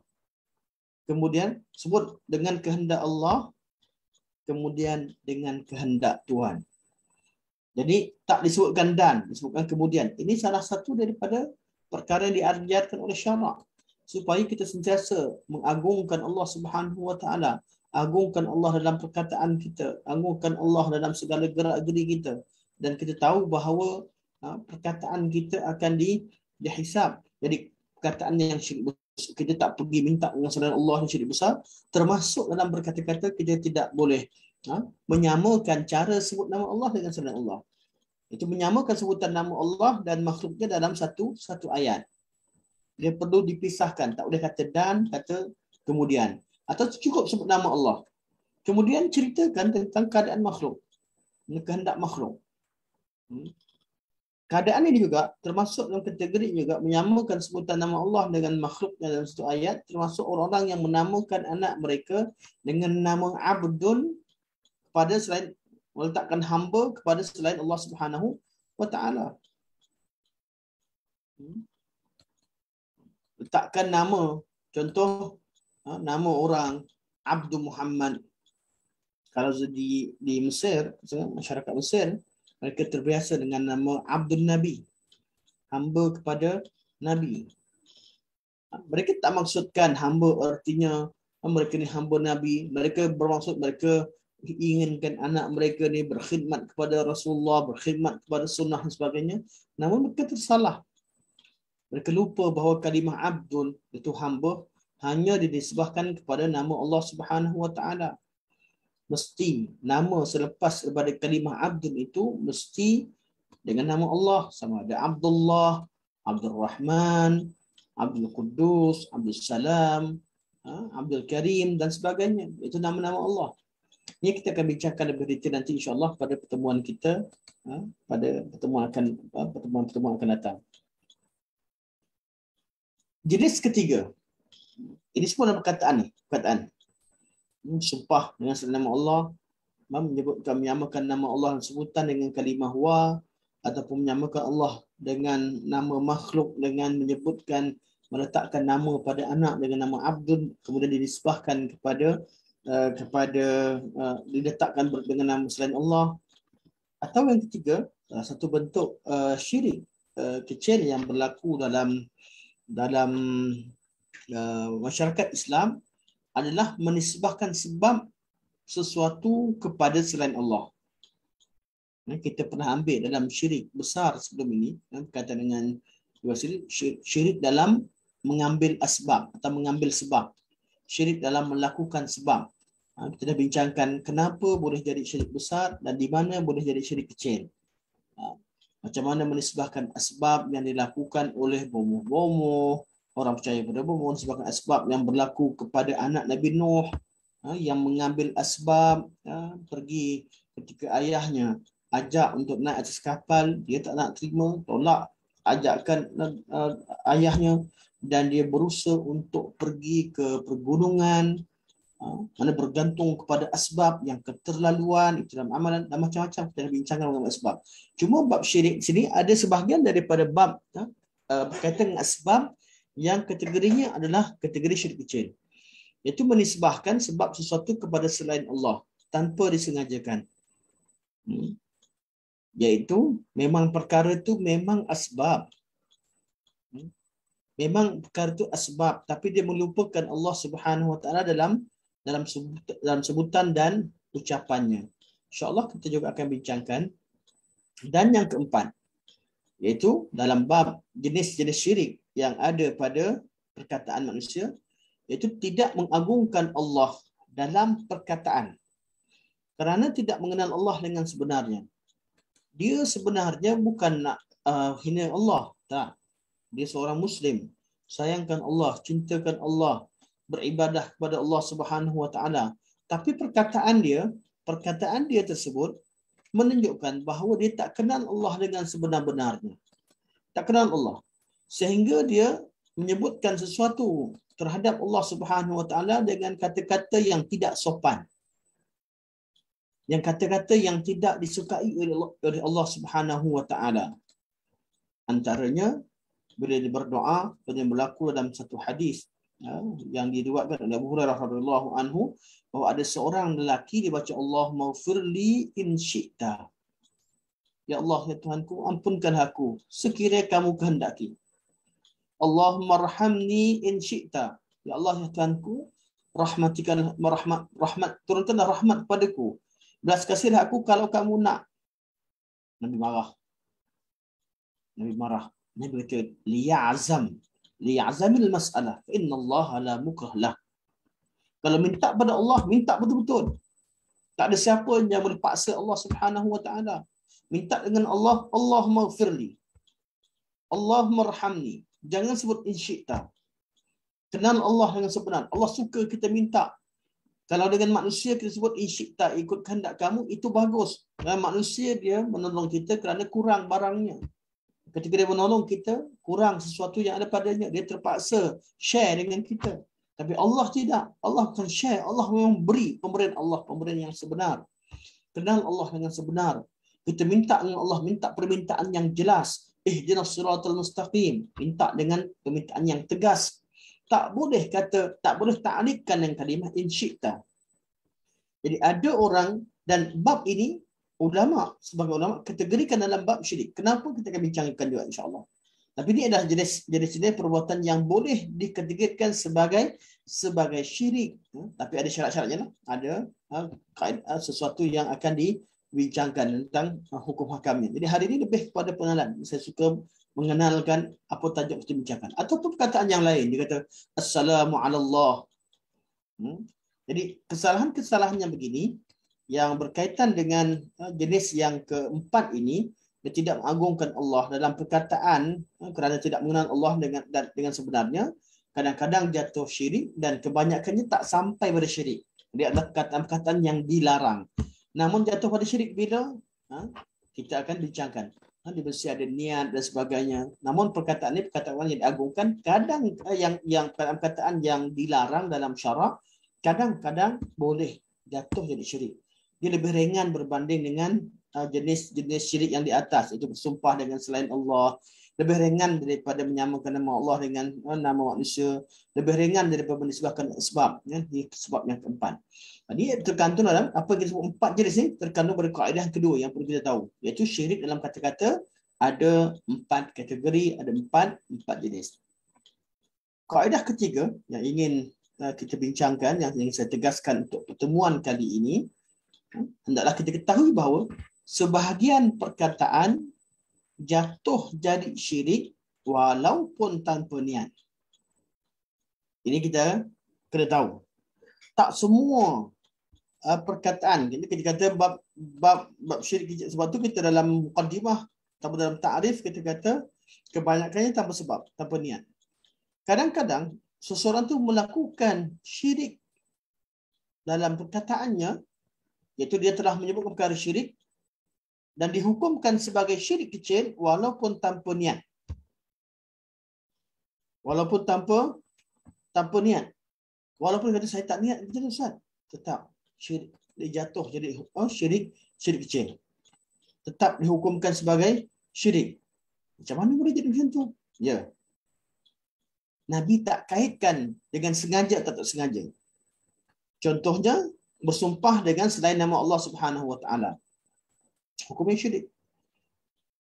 Kemudian sebut dengan kehendak Allah, kemudian dengan kehendak Tuhan. Jadi tak disebutkan dan, disebutkan kemudian. Ini salah satu daripada perkara yang diajarkan oleh syarak supaya kita sentiasa mengagungkan Allah Subhanahu Wa Taala, agungkan Allah dalam perkataan kita, agungkan Allah dalam segala gerak-geri kita, dan kita tahu bahawa perkataan kita akan dihisab. Jadi perkataan yang syirik besar, kita tak pergi minta dengan selain Allah yang syirik besar, termasuk dalam berkata-kata kita tidak boleh menyamakan cara sebut nama Allah dengan selain Allah. Itu menyamakan sebutan nama Allah dan makhluknya dalam satu ayat. Dia perlu dipisahkan. Tak boleh kata dan, kata kemudian. Atau cukup sebut nama Allah. Kemudian ceritakan tentang keadaan makhluk. Kehendak makhluk. Keadaan ini juga termasuk dalam kategori juga menyamakan sebutan nama Allah dengan makhluknya dalam satu ayat. Termasuk orang-orang yang menamakan anak mereka dengan nama Abdun kepada selain, meletakkan hamba kepada selain Allah Subhanahu Wa Taala. Letakkan nama, contoh nama orang Abdul Muhammad. Kalau di Mesir, masyarakat Mesir, mereka terbiasa dengan nama Abdul Nabi, hamba kepada Nabi. Mereka tak maksudkan hamba artinya mereka ni hamba Nabi. Mereka bermaksud mereka inginkan anak mereka ni berkhidmat kepada Rasulullah, berkhidmat kepada sunnah dan sebagainya. Namun mereka tersalah. Mereka lupa bahawa kalimah Abdul itu hamba hanya dinisbahkan kepada nama Allah Subhanahu Wa Taala. Mesti nama selepas daripada kalimah Abdul itu mesti dengan nama Allah, sama ada Abdullah, Abdul Rahman, Abdul Quddus, Abdul Salam, Abdul Karim dan sebagainya. Itu nama-nama Allah. Ini kita akan bincangkan lebih detail nanti insya-Allah pada pertemuan kita, pada pertemuan akan datang. Jenis ketiga. Ini semua dalam perkataan ni, perkataan. Sumpah dengan nama Allah, menyebutkan menyamakan nama Allah sebutan dengan kalimah wa, ataupun menyamakan Allah dengan nama makhluk dengan menyebutkan, meletakkan nama pada anak dengan nama Abdul, kemudian dinisbahkan kepada diletakkan dengan nama selain Allah. Atau yang ketiga, salah satu bentuk syirik kecil yang berlaku dalam masyarakat Islam adalah menisbahkan sebab sesuatu kepada selain Allah. Kita pernah ambil dalam syirik besar sebelum ini, berkaitan dengan syirik dalam mengambil asbab atau mengambil sebab. Syirik dalam melakukan sebab. Kita dah bincangkan kenapa boleh jadi syirik besar dan di mana boleh jadi syirik kecil. Macam mana menisbahkan asbab yang dilakukan oleh bomoh-bomoh, orang percaya pada bomoh, menisbahkan asbab yang berlaku kepada anak Nabi Nuh, yang mengambil asbab, pergi ketika ayahnya ajak untuk naik atas kapal, dia tak nak terima, tolak ajakan ayahnya, dan dia berusaha untuk pergi ke pergunungan, mana bergantung kepada asbab yang keterlaluan, itu dalam amalan dan macam-macam kita bincangkan mengenai asbab. Cuma bab syirik sini ada sebahagian daripada bab berkaitan dengan asbab yang kategorinya adalah kategori syirik kecil. Iaitu menisbahkan sebab sesuatu kepada selain Allah tanpa disengajakan. Iaitu memang perkara itu memang asbab. Memang perkara itu asbab, tapi dia melupakan Allah Subhanahu Wa Taala dalam sebutan dan ucapannya. InsyaAllah kita juga akan bincangkan. Dan yang keempat, iaitu dalam bab jenis-jenis syirik yang ada pada perkataan manusia, iaitu tidak mengagungkan Allah dalam perkataan kerana tidak mengenal Allah dengan sebenarnya. Dia sebenarnya bukan nak hina Allah, tak. Dia seorang Muslim, sayangkan Allah, cintakan Allah, beribadah kepada Allah Subhanahu Wa Taala. Tapi perkataan dia tersebut menunjukkan bahawa dia tak kenal Allah dengan sebenar-benarnya. Tak kenal Allah. Sehingga dia menyebutkan sesuatu terhadap Allah Subhanahu Wa Taala dengan kata-kata yang tidak sopan. Yang kata-kata yang tidak disukai oleh Allah Subhanahu Wa Taala. Antaranya bila dia berdoa, yang berlaku dalam satu hadis yang diriwayatkan oleh Abu Hurairah radhiyallahu anhu, bahawa ada seorang lelaki dia baca Allahumma firli in syi'ta. Ya Allah, ya Tuhanku, ampunkan aku sekiranya kamu kehendaki. Allahumma arhamni in syi'ta. Ya Allah, ya Tuhanku, turunkanlah rahmat padaku. Belas kasihilah aku kalau kamu nak. Nabi marah. Nabi kata, liya'zamil mas'alah. Inna Allah la mukrah lah. Kalau minta pada Allah, minta betul-betul. Tak ada siapa yang boleh paksa Allah Subhanahu Wa Taala. Minta dengan Allah, Allahumma ghfirli. Allahumma arhamni. Jangan sebut in syi'ta. Kenal Allah dengan sebenar. Allah suka kita minta. Kalau dengan manusia kita sebut in syi'ta, ikut kehendak kamu, itu bagus. Dan manusia dia menolong kita kerana kurang barangnya. Ketika dia menolong kita, kurang sesuatu yang ada padanya. Dia terpaksa share dengan kita. Tapi Allah tidak. Allah bukan share. Allah memang beri pemberian Allah. Pemberian yang sebenar. Kenal Allah dengan sebenar. Kita minta dengan Allah. Minta permintaan yang jelas. Ihdinas siratal mustaqim. Minta dengan permintaan yang tegas. Tak boleh ta'liqkan dengan kalimah in syi'ta. Jadi ada orang, dan bab ini sebagai ulama kategorikan dalam bab syirik. Kenapa kita akan bincangkan juga insya-Allah. Tapi ini adalah jenis perbuatan yang boleh dikategorikan sebagai syirik. Tapi ada syarat-syaratnya lah. Ada sesuatu yang akan dibincangkan tentang hukum hakamnya. Jadi hari ini lebih kepada pengenalan. Saya suka mengenalkan apa tajuk kita bincangkan. Ataupun perkataan yang lain. Dia kata assalamu ala Allah. Jadi kesalahan-kesalahan yang begini yang berkaitan dengan jenis yang keempat ini, dia tidak mengagungkan Allah dalam perkataan kerana tidak mengenal Allah dengan sebenarnya, kadang-kadang jatuh syirik dan kebanyakannya tak sampai pada syirik. Dia adalah perkataan-perkataan yang dilarang. Namun jatuh pada syirik bila kita akan bincangkan. Dia mesti ada niat dan sebagainya. Namun perkataan ini perkataan yang diagungkan, kadang yang perkataan yang dilarang dalam syarak, kadang-kadang boleh jatuh jadi syirik. Dia lebih ringan berbanding dengan jenis-jenis syirik yang di atas. Itu bersumpah dengan selain Allah. Lebih ringan daripada menyamakan nama Allah dengan nama manusia. Lebih ringan daripada menisbahkan sebab. Di sebab yang keempat. Ini terkandung dalam apa yang kita sebut empat jenis ini. Terkandung pada kaedah kedua yang perlu kita tahu. Iaitu syirik dalam kata-kata ada 4 kategori, ada 4 jenis. Kaedah ketiga yang ingin kita bincangkan, yang ingin saya tegaskan untuk pertemuan kali ini, hendaklah kita ketahui bahawa sebahagian perkataan jatuh jadi syirik walaupun tanpa niat. Ini kita kena tahu. Tak semua perkataan, kita kata bab syirik, sebab tu kita dalam muqaddimah atau dalam ta'rif kita kata kebanyakannya tanpa sebab, tanpa niat. Kadang-kadang seseorang tu melakukan syirik dalam perkataannya, iaitu dia telah menyebutkan perkara syirik dan dihukumkan sebagai syirik kecil walaupun tanpa niat. Walaupun tanpa niat. Walaupun kata saya tak niat, betul Ustaz? Tetap syirik, dia jatuh jadi syirik kecil. Tetap dihukumkan sebagai syirik. Macam mana boleh jadi macam tu? Ya. Nabi tak kaitkan dengan sengaja atau tak sengaja. Contohnya, bersumpah dengan selain nama Allah Subhanahu Wa Taala. Hukumnya syirik.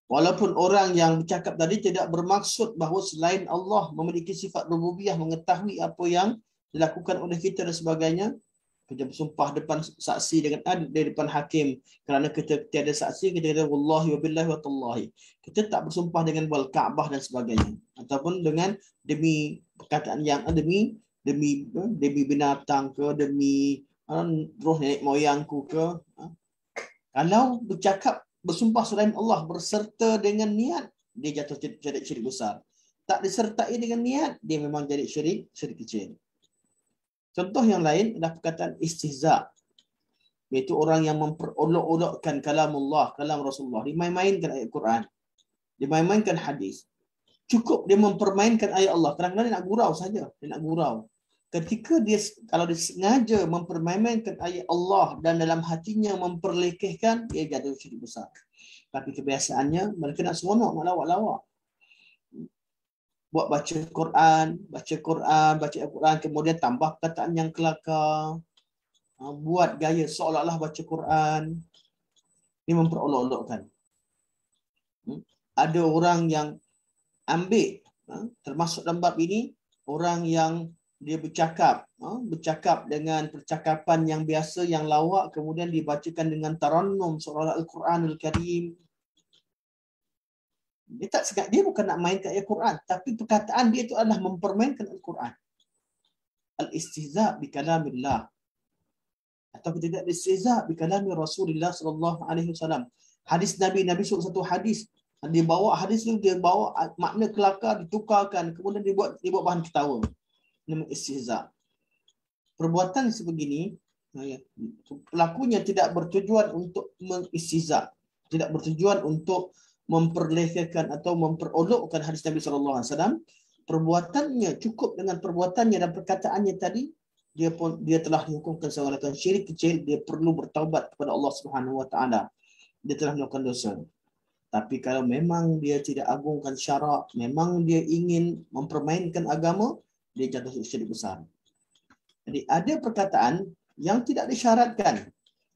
Walaupun orang yang bercakap tadi tidak bermaksud bahawa selain Allah memiliki sifat rububiyah, mengetahui apa yang dilakukan oleh kita dan sebagainya. Kita bersumpah depan saksi di depan hakim kerana kita tiada saksi, kita kata wallahi wa billahi wa tallahi. Kita tak bersumpah dengan wal Kaabah dan sebagainya, ataupun dengan demi perkataan yang demi binatang ke, demi roh nenek moyangku ke. Kalau bersumpah selain Allah berserta dengan niat, dia jatuh jadi syirik besar. Tak disertai dengan niat, dia memang jadi syirik kecil. Contoh yang lain adalah perkataan istihza. iaitu orang yang memperolok-olokkan kalamullah, kalam Rasulullah, dimain-mainkan ayat Quran, dimain-mainkan hadis. Cukup dia mempermainkan ayat Allah. Kadang-kadang dia nak gurau saja, dia nak gurau. Ketika dia, kalau dia sengaja mempermainkan ayat Allah dan dalam hatinya memperlekehkan, dia jatuh syirik besar. Tapi kebiasaannya mereka nak seronok, nak lawak-lawak. Buat baca Quran, baca Al-Quran, kemudian tambah perkataan yang kelakar. Buat gaya seolah-olah baca Quran. Ini memperolok-olokkan. Ada orang yang ambil, termasuk dalam bab ini, orang yang dia bercakap dengan percakapan yang biasa, yang lawak, kemudian dibacakan dengan tarannum seolah Al-Quranul Karim. Dia bukan nak mainkan ayat Quran, tapi perkataan dia itu adalah mempermainkan Al-Quran. Al-istihza' bi kalamillah. Atau tidak al-istihza' bi kalami Rasulullah sallallahu alaihi wasallam. Hadis Nabi suruh satu hadis, dia bawa hadis itu, dia bawa makna kelakar, ditukarkan, kemudian dibuat bahan ketawa. Nama istihza'. Perbuatan sebegini, pelakunya tidak bertujuan untuk mengistihza', tidak bertujuan untuk memperlekehkan atau memperolokkan hadis Nabi SAW. Perbuatannya, cukup dengan perbuatannya dan perkataannya tadi, dia telah dihukumkan sebagai syirik kecil. Dia perlu bertaubat kepada Allah Subhanahu Wa Taala. Dia telah melakukan dosa. Tapi kalau memang dia tidak agungkan syarak, memang dia ingin mempermainkan agama, dia jatuh syirik besar. Jadi ada perkataan yang tidak disyaratkan.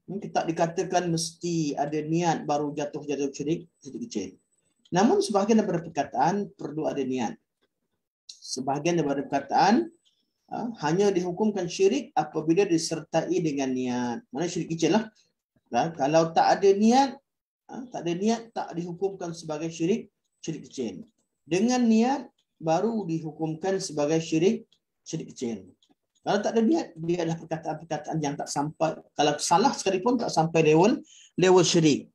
Kita dikatakan mesti ada niat baru jatuh syirik kecil. Namun sebahagian daripada perkataan perlu ada niat. Sebahagian daripada perkataan hanya dihukumkan syirik apabila disertai dengan niat. Mana syirik kecil lah. Kalau tak ada niat, tak dihukumkan sebagai syirik kecil. Dengan niat baru dihukumkan sebagai syirik kecil. Kalau tak ada niat, dia adalah perkataan-perkataan yang tak sampai, kalau salah sekalipun tak sampai level syirik.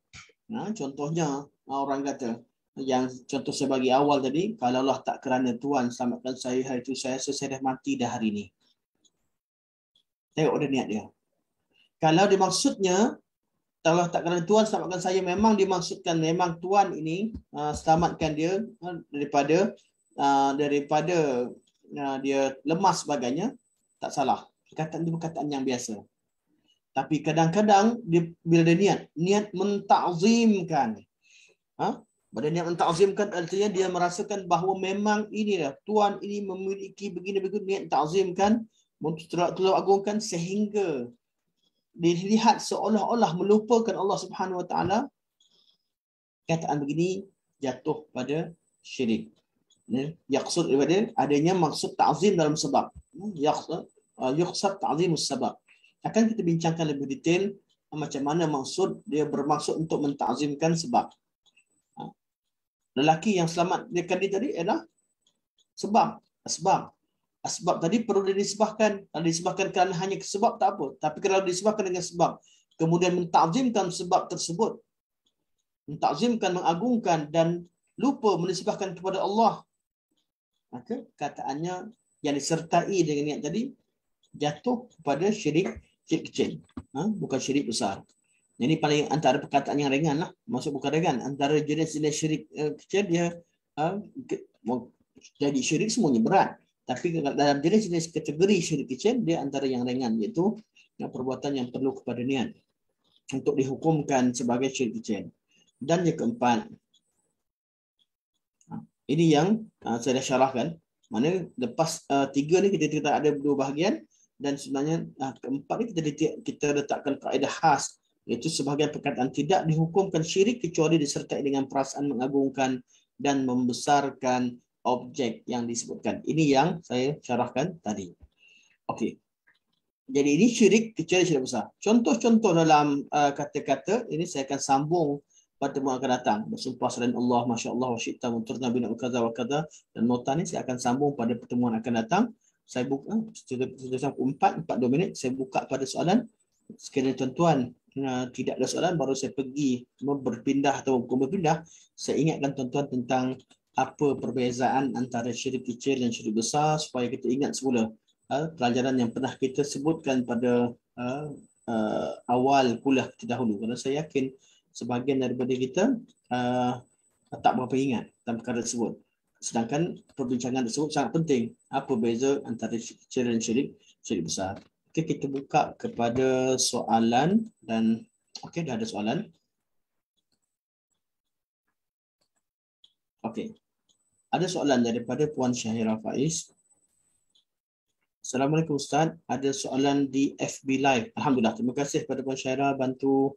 Contohnya orang kata, yang contoh saya bagi awal tadi, kalau Allah tak kerana Tuhan selamatkan saya hari itu, saya dah mati dah hari ini. Tengok ada niat dia. Kalau dimaksudnya, kalau tak kerana Tuhan selamatkan saya, memang dimaksudkan memang Tuhan ini selamatkan dia daripada dia lemah sebagainya, tak salah. Perkataan itu perkataan yang biasa. Tapi kadang-kadang bila dia niat menta'zimkan. Pada niat menta'zimkan artinya dia merasakan bahawa memang inilah Tuhan ini memiliki begini-begini, niat ta'zimkan, terlalu agungkan sehingga dilihat seolah-olah melupakan Allah Subhanahu Wa Taala. Kataan begini jatuh pada syirik. Yaqsud daripada adanya maksud ta'zim dalam sebab. Yuqsad ta'zimus sebab. Akan kita bincangkan lebih detail macam mana maksud dia bermaksud untuk menta'zimkan sebab. Lelaki yang selamat dia tadi adalah sebab. Asbab tadi perlu disebabkan. Kalau disebabkan kerana hanya sebab tak apa. Tapi kalau disebabkan dengan sebab, kemudian menta'zimkan sebab tersebut, menta'zimkan, mengagungkan dan lupa menisbahkan kepada Allah, maka kataannya yang disertai dengan niat tadi jatuh kepada syirik kecil, bukan syirik besar. Jadi paling antara perkataan yang ringan lah, maksud bukan ringan, antara jenis-jenis syirik kecil dia jadi syirik semuanya berat. Tapi dalam jenis-jenis kategori syirik kecil dia antara yang ringan, iaitu perbuatan yang perlu kepada niat untuk dihukumkan sebagai syirik kecil. Dan yang keempat, ini yang saya dah syarahkan. Mana lepas tiga ni kita ada dua bahagian, dan sebenarnya keempat ni kita letakkan kaedah khas, iaitu sebahagian perkataan tidak dihukumkan syirik kecuali disertai dengan perasaan mengagungkan dan membesarkan objek yang disebutkan. Ini yang saya syarahkan tadi. Okey. Jadi ini syirik kecil, syirik besar. Contoh-contoh dalam kata-kata ini saya akan sambung pada pertemuan akan datang. Bersumpah selain Allah, Masya Allah, wa syi'ta munturna bina ukaza wa kaza. Dan nota ni saya akan sambung pada pertemuan akan datang. Saya buka, sudah 4 2 minit, saya buka pada soalan. Sekiranya tuan-tuan tidak ada soalan, baru saya pergi berpindah atau bukan berpindah, saya ingatkan tuan-tuan tentang apa perbezaan antara syirik kecil dan syirik besar, supaya kita ingat semula pelajaran yang pernah kita sebutkan pada awal kuliah kita dahulu, kerana saya yakin sebahagian daripada kita tak berapa ingat tentang perkara tersebut. Sedangkan perbincangan tersebut sangat penting. Apa beza antara kecil dan syirik besar? Okey, kita buka kepada soalan dan okey, dah ada soalan. Okey. Ada soalan daripada Puan Syahira Faiz. Assalamualaikum Ustaz. Ada soalan di FB Live. Alhamdulillah. Terima kasih kepada Puan Syahira bantu.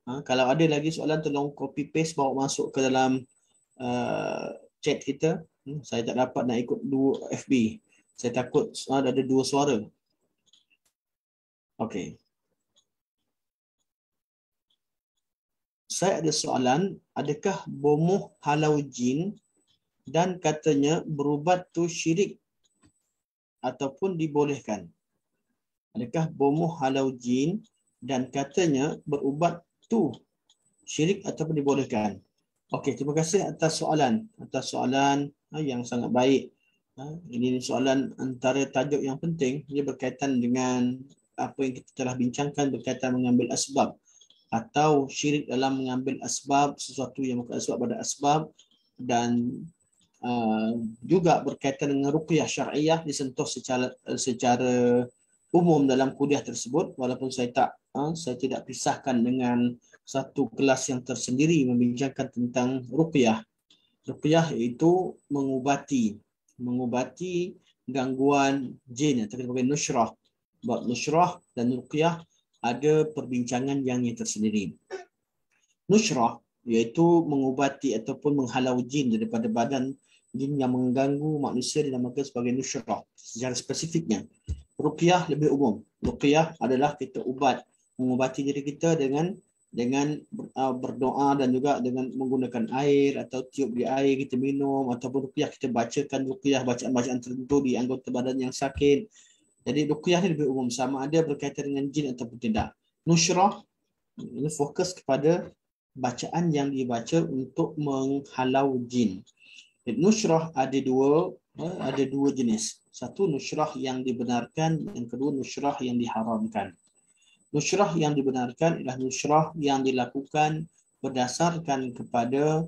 Kalau ada lagi soalan, tolong copy paste bawa masuk ke dalam chat kita. Saya tak dapat nak ikut dua FB. Saya takut ada dua suara. Okey. Saya ada soalan, adakah bomoh halau jin dan katanya berubat tu syirik ataupun dibolehkan? Adakah bomoh halau jin dan katanya berubat tu syirik ataupun dibolehkan? Okey, terima kasih atas soalan. Yang sangat baik. Ini soalan antara tajuk yang penting. Dia berkaitan dengan apa yang kita telah bincangkan berkaitan mengambil asbab atau syirik dalam mengambil asbab, sesuatu yang bukan asbab pada asbab, dan juga berkaitan dengan ruqyah syar'iyah disentuh secara umum dalam kuliah tersebut, walaupun saya tidak pisahkan dengan satu kelas yang tersendiri membincangkan tentang ruqyah. Ruqyah iaitu mengubati gangguan jin atau kita panggil nusyrah. Buat nusyrah dan ruqyah ada perbincangan yang tersendiri. Nusyrah iaitu mengubati ataupun menghalau jin daripada badan jin yang mengganggu manusia, dinamakan sebagai nusyrah secara spesifiknya. Ruqyah lebih umum. Ruqyah adalah kita mengubati diri kita dengan berdoa dan juga dengan menggunakan air atau tiup di air kita minum, ataupun ruqyah kita bacakan ruqyah bacaan-bacaan tertentu di anggota badan yang sakit. Jadi ruqyah ni lebih umum, sama ada berkaitan dengan jin ataupun tidak. Nusyrah ini fokus kepada bacaan yang dibaca untuk menghalau jin. Nusyrah ada dua jenis. Satu nusyrah yang dibenarkan, yang kedua nusyrah yang diharamkan. Nusyrah yang dibenarkan adalah nusyrah yang dilakukan berdasarkan kepada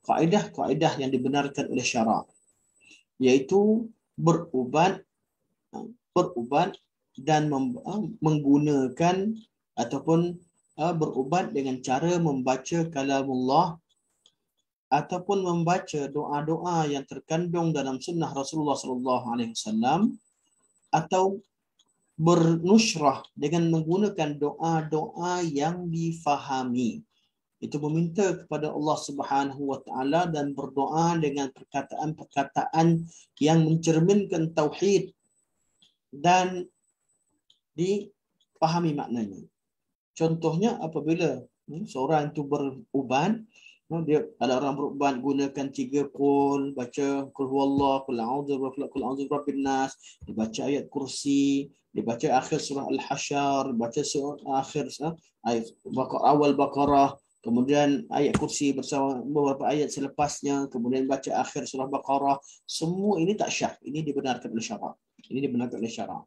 kaedah-kaedah yang dibenarkan oleh syarak, iaitu berubat dan menggunakan ataupun berubat dengan cara membaca kalamullah ataupun membaca doa-doa yang terkandung dalam sunnah Rasulullah SAW, atau bernusyrah dengan menggunakan doa-doa yang difahami. Itu meminta kepada Allah Subhanahu wa taala dan berdoa dengan perkataan-perkataan yang mencerminkan tauhid dan dipahami maknanya. Contohnya apabila seorang itu berubat, ada orang berubat gunakan 3 qul, baca qul huwallah, qul a'udzu birabbin nas, dibaca ayat kursi, dibaca akhir surah Al-Hasyr, baca surah akhir ayat awal Baqarah, kemudian ayat kursi bersama beberapa ayat selepasnya, kemudian baca akhir surah Baqarah. Semua ini tak syah. Ini dibenarkan oleh syarak.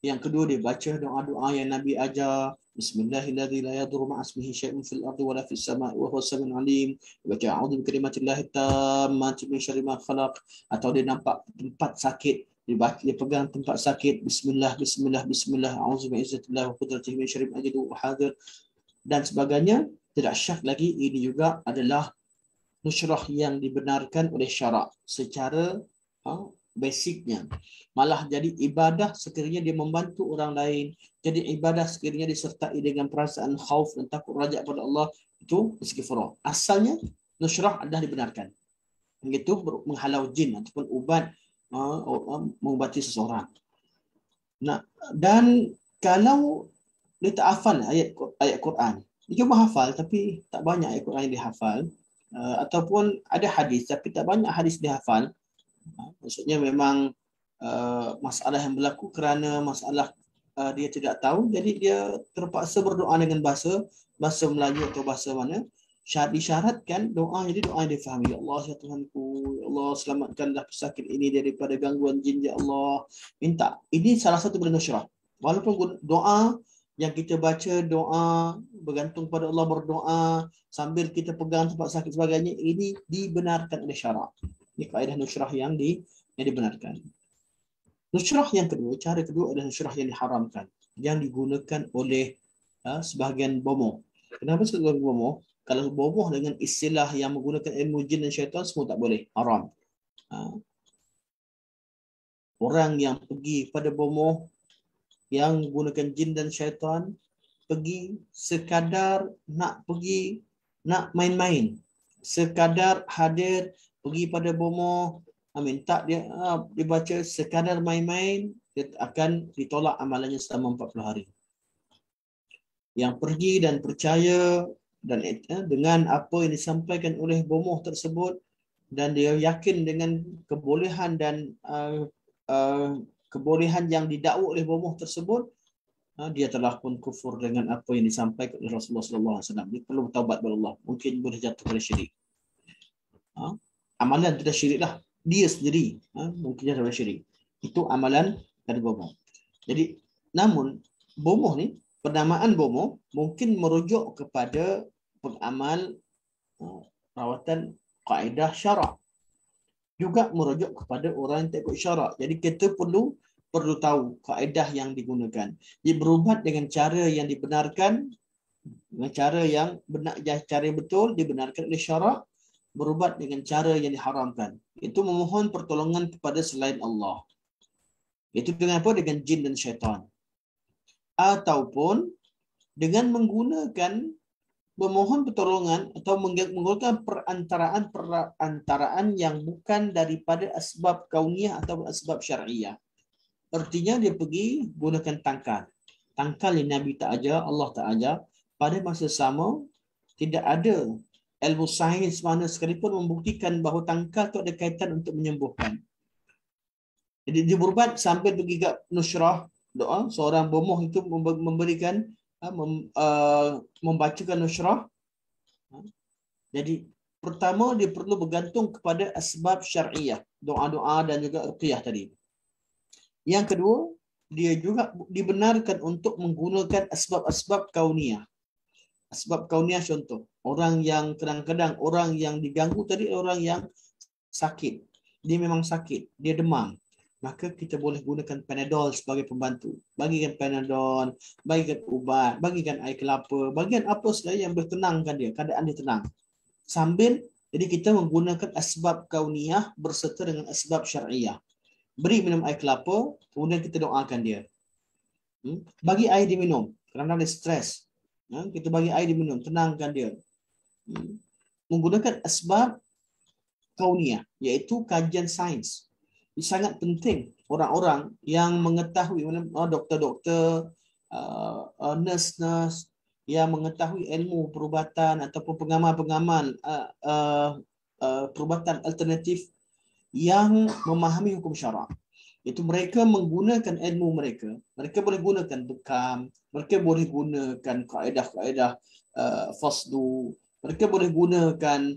Yang kedua, dia baca doa-doa yang Nabi ajar. Bismillahirrahmanirrahim. La yadurru ma'asmihi syai'un fil ardi wala fis sama'i wa huwas samiul alim. Baca a'udzu bikalimatillahi tammati min syarri ma khalaq. Atau dia nampak tempat sakit, dia pegang tempat sakit, bismillah a'udzu bi'izzatillahi wa qudratihi min syarri ma ajidu wa hadir, dan sebagainya. Tidak syak lagi, ini juga adalah nusyrah yang dibenarkan oleh syarak secara basicnya. Malah jadi ibadah sekiranya dia membantu orang lain, jadi ibadah sekiranya disertai dengan perasaan khauf dan takut raja pada Allah, itu istighfar. Asalnya nusyrah adalah dibenarkan. Begitu menghalau jin ataupun ubat mengubati seseorang. Nah, dan kalau dia tak hafal ayat Quran, dia cuma hafal tapi tak banyak ayat Quran yang dihafal, ataupun ada hadis tapi tak banyak hadis dihafal, maksudnya memang masalah yang berlaku kerana masalah dia tidak tahu, jadi dia terpaksa berdoa dengan bahasa Melayu atau bahasa mana, disyaratkan doa jadi doa yang difahami. Ya Allah, ya Tuhanku, ya Allah, selamatkanlah pesakit ini daripada gangguan jin, ya Allah. Minta. Ini salah satu benda nusyrah. Walaupun doa yang kita baca doa, bergantung pada Allah, berdoa sambil kita pegang tempat sakit sebagainya, ini dibenarkan oleh syarak. Ini kaedah nusrah yang dibenarkan. Nusrah yang kedua, cara kedua adalah nusrah yang diharamkan, yang digunakan oleh sebahagian bomoh. Kenapa sebagian bomoh? Kalau bomoh dengan istilah yang menggunakan ilmu jin dan syaitan, semua tak boleh, haram. Orang yang pergi pada bomoh yang menggunakan jin dan syaitan, pergi sekadar nak main-main, sekadar hadir pergi pada bomoh, minta dia dibaca sekadar main-main, dia akan ditolak amalannya selama 40 hari. Yang pergi dan percaya dan dengan apa yang disampaikan oleh bomoh tersebut, dan dia yakin dengan kebolehan dan kebolehan yang didakwa oleh bomoh tersebut, dia telah pun kufur dengan apa yang disampaikan oleh Rasulullah SAW. Dia perlu taubat kepada Allah. Mungkin boleh jatuh pada syirik. Amalan tidak syirik lah. Dia sendiri mungkin jatuh pada syirik. Itu amalan dari bomoh. Jadi, namun bomoh ni, penamaan bomoh mungkin merujuk kepada pengamal rawatan kaedah syarak. Juga merujuk kepada orang yang tak ikut syarak. Jadi kita perlu tahu kaedah yang digunakan. Dia berubat dengan cara yang dibenarkan, dengan cara yang benar, cara yang betul dibenarkan oleh syarak, berubat dengan cara yang diharamkan. Itu memohon pertolongan kepada selain Allah. Itu dengan apa? Dengan jin dan syaitan. Ataupun dengan menggunakan memohon pertolongan atau menggunakan perantaraan yang bukan daripada asbab kauniyah atau asbab syar'iyah. Artinya dia pergi gunakan tangkal. Tangkal yang Nabi tak ajar, Allah tak ajar. Pada masa sama, tidak ada ilmu sains mana sekalipun membuktikan bahawa tangkal itu ada kaitan untuk menyembuhkan. Jadi dia berubat sampai pergi ke nusrah, doa. Seorang bomoh itu memberikan, membacakan nusrah. Jadi pertama dia perlu bergantung kepada asbab syar'iyah, doa-doa dan juga ruqyah tadi. Yang kedua, dia juga dibenarkan untuk menggunakan asbab-asbab kauniyah. Asbab kauniyah contoh, orang yang kadang-kadang orang yang diganggu tadi, orang yang sakit. Dia memang sakit, dia demam. Maka kita boleh gunakan Panadol sebagai pembantu. Bagikan Panadol, bagikan ubat, bagikan air kelapa, bagikan apa saja yang bertenangkan dia, keadaan dia tenang. Sambil, jadi kita menggunakan asbab kauniyah berserta dengan asbab syar'iyah. Beri minum air kelapa, kemudian kita doakan dia. Bagi air diminum, kerana dia stres. Kita bagi air diminum, tenangkan dia. Menggunakan asbab kauniyah, iaitu kajian sains. Ini sangat penting orang-orang yang mengetahui, doktor-doktor, nurse-nurse yang mengetahui ilmu perubatan ataupun pengamal-pengamal perubatan alternatif yang memahami hukum syarak. Itu mereka menggunakan ilmu mereka. Mereka boleh gunakan bekam, mereka boleh gunakan kaedah-kaedah fasdu, mereka boleh gunakan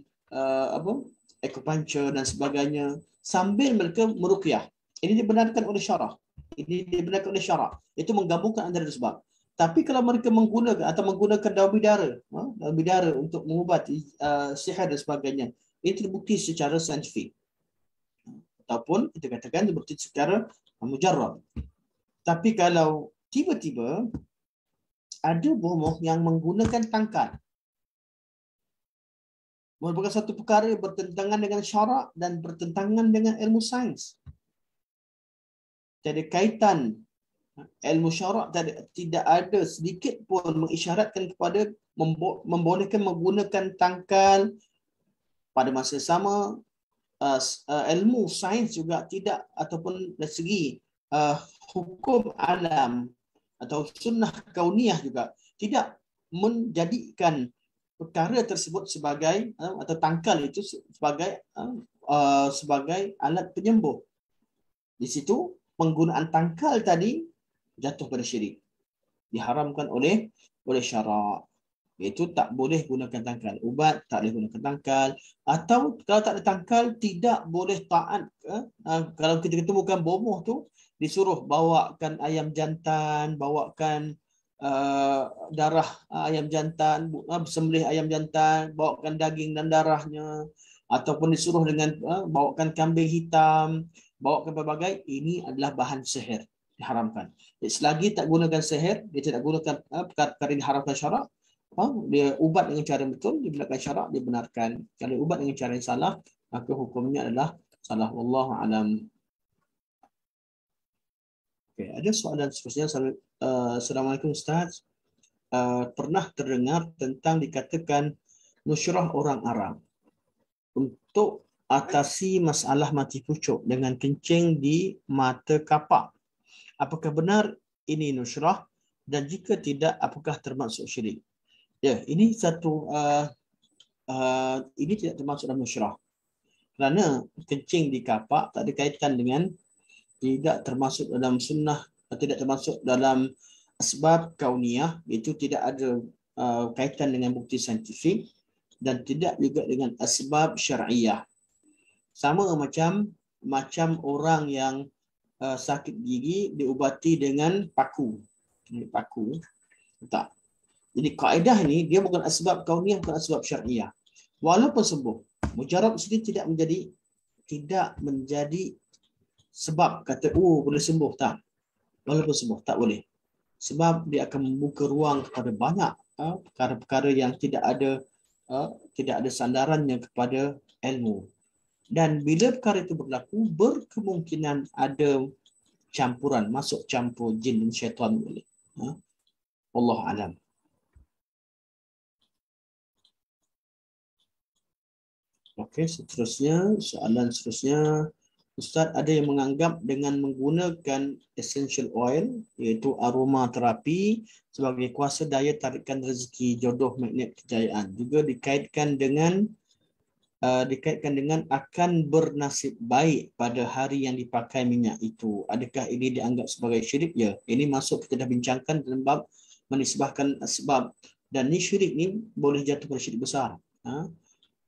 acupuncture dan sebagainya sambil mereka meruqyah. Ini dibenarkan oleh syarak. Ini dibenarkan oleh syarak. Itu menggabungkan antara dua sebab. Tapi kalau mereka menggunakan daun bidara untuk mengubati sihir dan sebagainya, ini terbukti secara saintifik. Ataupun kita katakan terbukti secara mujarrab. Tapi kalau tiba-tiba ada bomoh yang menggunakan tangkal, merupakan satu perkara yang bertentangan dengan syarak dan bertentangan dengan ilmu sains. Jadi kaitan ilmu syarak tidak ada sedikit pun mengisyaratkan kepada membolehkan menggunakan tangkal. Pada masa sama, ilmu sains juga tidak, ataupun dari segi hukum alam atau sunnah kauniyah juga tidak menjadikan perkara tersebut sebagai atau tangkal itu sebagai alat penyembuh. Di situ penggunaan tangkal tadi jatuh pada syirik. Diharamkan oleh syarak. Iaitu tak boleh gunakan tangkal. Ubat tak boleh gunakan tangkal. Atau kalau tak ada tangkal, tidak boleh taat. Kalau kita ketemukan bomoh tu, disuruh bawakan ayam jantan, bawakan darah ayam jantan, sembelih ayam jantan, bawakan daging dan darahnya, ataupun disuruh dengan bawakan kambing hitam, bawakan berbagai, ini adalah bahan sihir, diharamkan. Jadi, selagi tak gunakan sihir, dia tidak gunakan perkara yang diharamkan syarak, dia ubat dengan cara betul, dibenarkan syarak, dibenarkan. Kalau ubat dengan cara yang salah, maka hukumnya adalah salah. Wallahu alam. Okay, ada soalan seterusnya. Assalamualaikum Ustaz. Pernah terdengar tentang dikatakan nusyrah orang Arab untuk atasi masalah mati pucuk dengan kencing di mata kapak. Apakah benar ini nusyrah? Dan jika tidak, apakah termasuk syirik? Ya, ini ini tidak termasuk dalam nusyrah. Kerana kencing di kapak tak ada kaitan dengan, tidak termasuk dalam sunnah, tidak termasuk dalam asbab kauniyah, itu tidak ada kaitan dengan bukti saintifik dan tidak juga dengan asbab syar'iyah. Sama macam orang yang sakit gigi diubati dengan paku. Paku. Tak. Jadi kaedah ni dia bukan asbab kauniyah, bukan asbab syar'iyah. Walaupun sembuh, mujarab sendiri tidak menjadi sebab kata boleh sembuh, tak. Walaupun sembuh tak boleh. Sebab dia akan membuka ruang kepada banyak perkara-perkara yang tidak ada sandarannya kepada ilmu. Dan bila perkara itu berlaku, berkemungkinan ada campuran, masuk campur jin dan syaitan boleh. Allah alam. Okey, soalan seterusnya. Ustaz, ada yang menganggap dengan menggunakan essential oil, iaitu aromaterapi, sebagai kuasa daya tarikan rezeki, jodoh, magnet kejayaan. Juga dikaitkan dengan akan bernasib baik pada hari yang dipakai minyak itu. Adakah ini dianggap sebagai syirik? Ya, ini masuk, kita dah bincangkan dalam bab menisbahkan asbab. Dan ni syirik ni boleh jatuh pada syirik besar.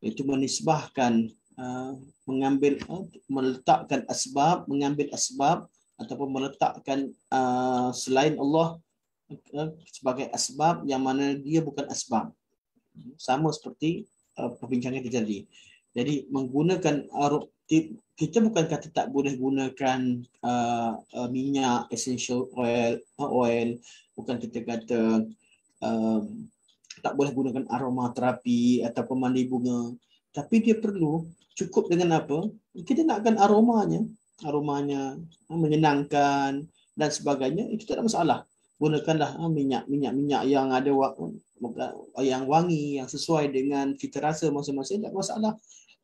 Itu menisbahkan, meletakkan asbab, mengambil asbab, ataupun meletakkan selain Allah sebagai asbab yang mana dia bukan asbab. Sama seperti perbincangan kita tadi. Jadi menggunakan kita bukan kata tak boleh gunakan minyak essential oil, bukan kita kata tak boleh gunakan aromaterapi ataupun mandi bunga. Tapi dia perlu cukup dengan apa? Kita nakkan aromanya menyenangkan dan sebagainya, itu tak ada masalah. Gunakanlah minyak yang ada yang wangi, yang sesuai dengan cita rasa masing-masing, tak ada masalah.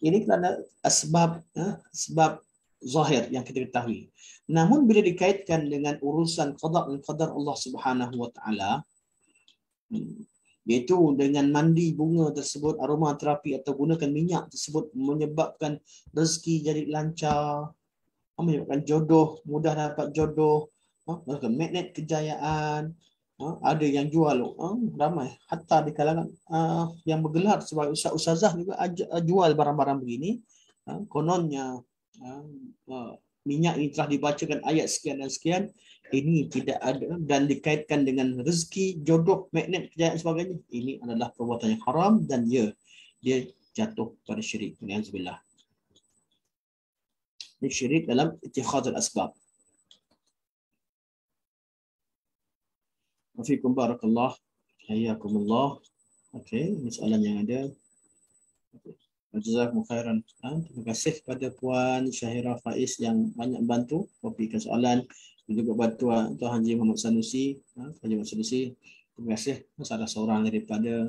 Ini kerana sebab zahir yang kita ketahui. Namun bila dikaitkan dengan urusan qada dan qadar Allah Subhanahu wa taala, iaitu dengan mandi bunga tersebut, aromaterapi atau gunakan minyak tersebut menyebabkan rezeki jadi lancar, menyebabkan jodoh, mudah dapat jodoh, magnet kejayaan, ada yang jual, ramai, hatta di kalangan yang bergelar sebagai ustazah juga jual barang-barang begini. Kononnya minyak ini telah dibacakan ayat sekian dan sekian, ini tidak ada dan dikaitkan dengan rezeki, jodoh, magnet, kejayaan sebagainya. Ini adalah perbuatan yang haram dan dia jatuh pada syirik. Alhamdulillah. Ini syirik dalam ittikhadul asbab. Wafikum barakallah. Hayyakumullah. Okey, ini soalan yang ada. Jazakumullah khairan. Terima kasih kepada Puan Syahira Faiz yang banyak bantu memberikan soalan, dan juga bantu Tuan Haji Muhammad Sanusi. Haji Muhammad Sanusi, terima kasih. Salah seorang daripada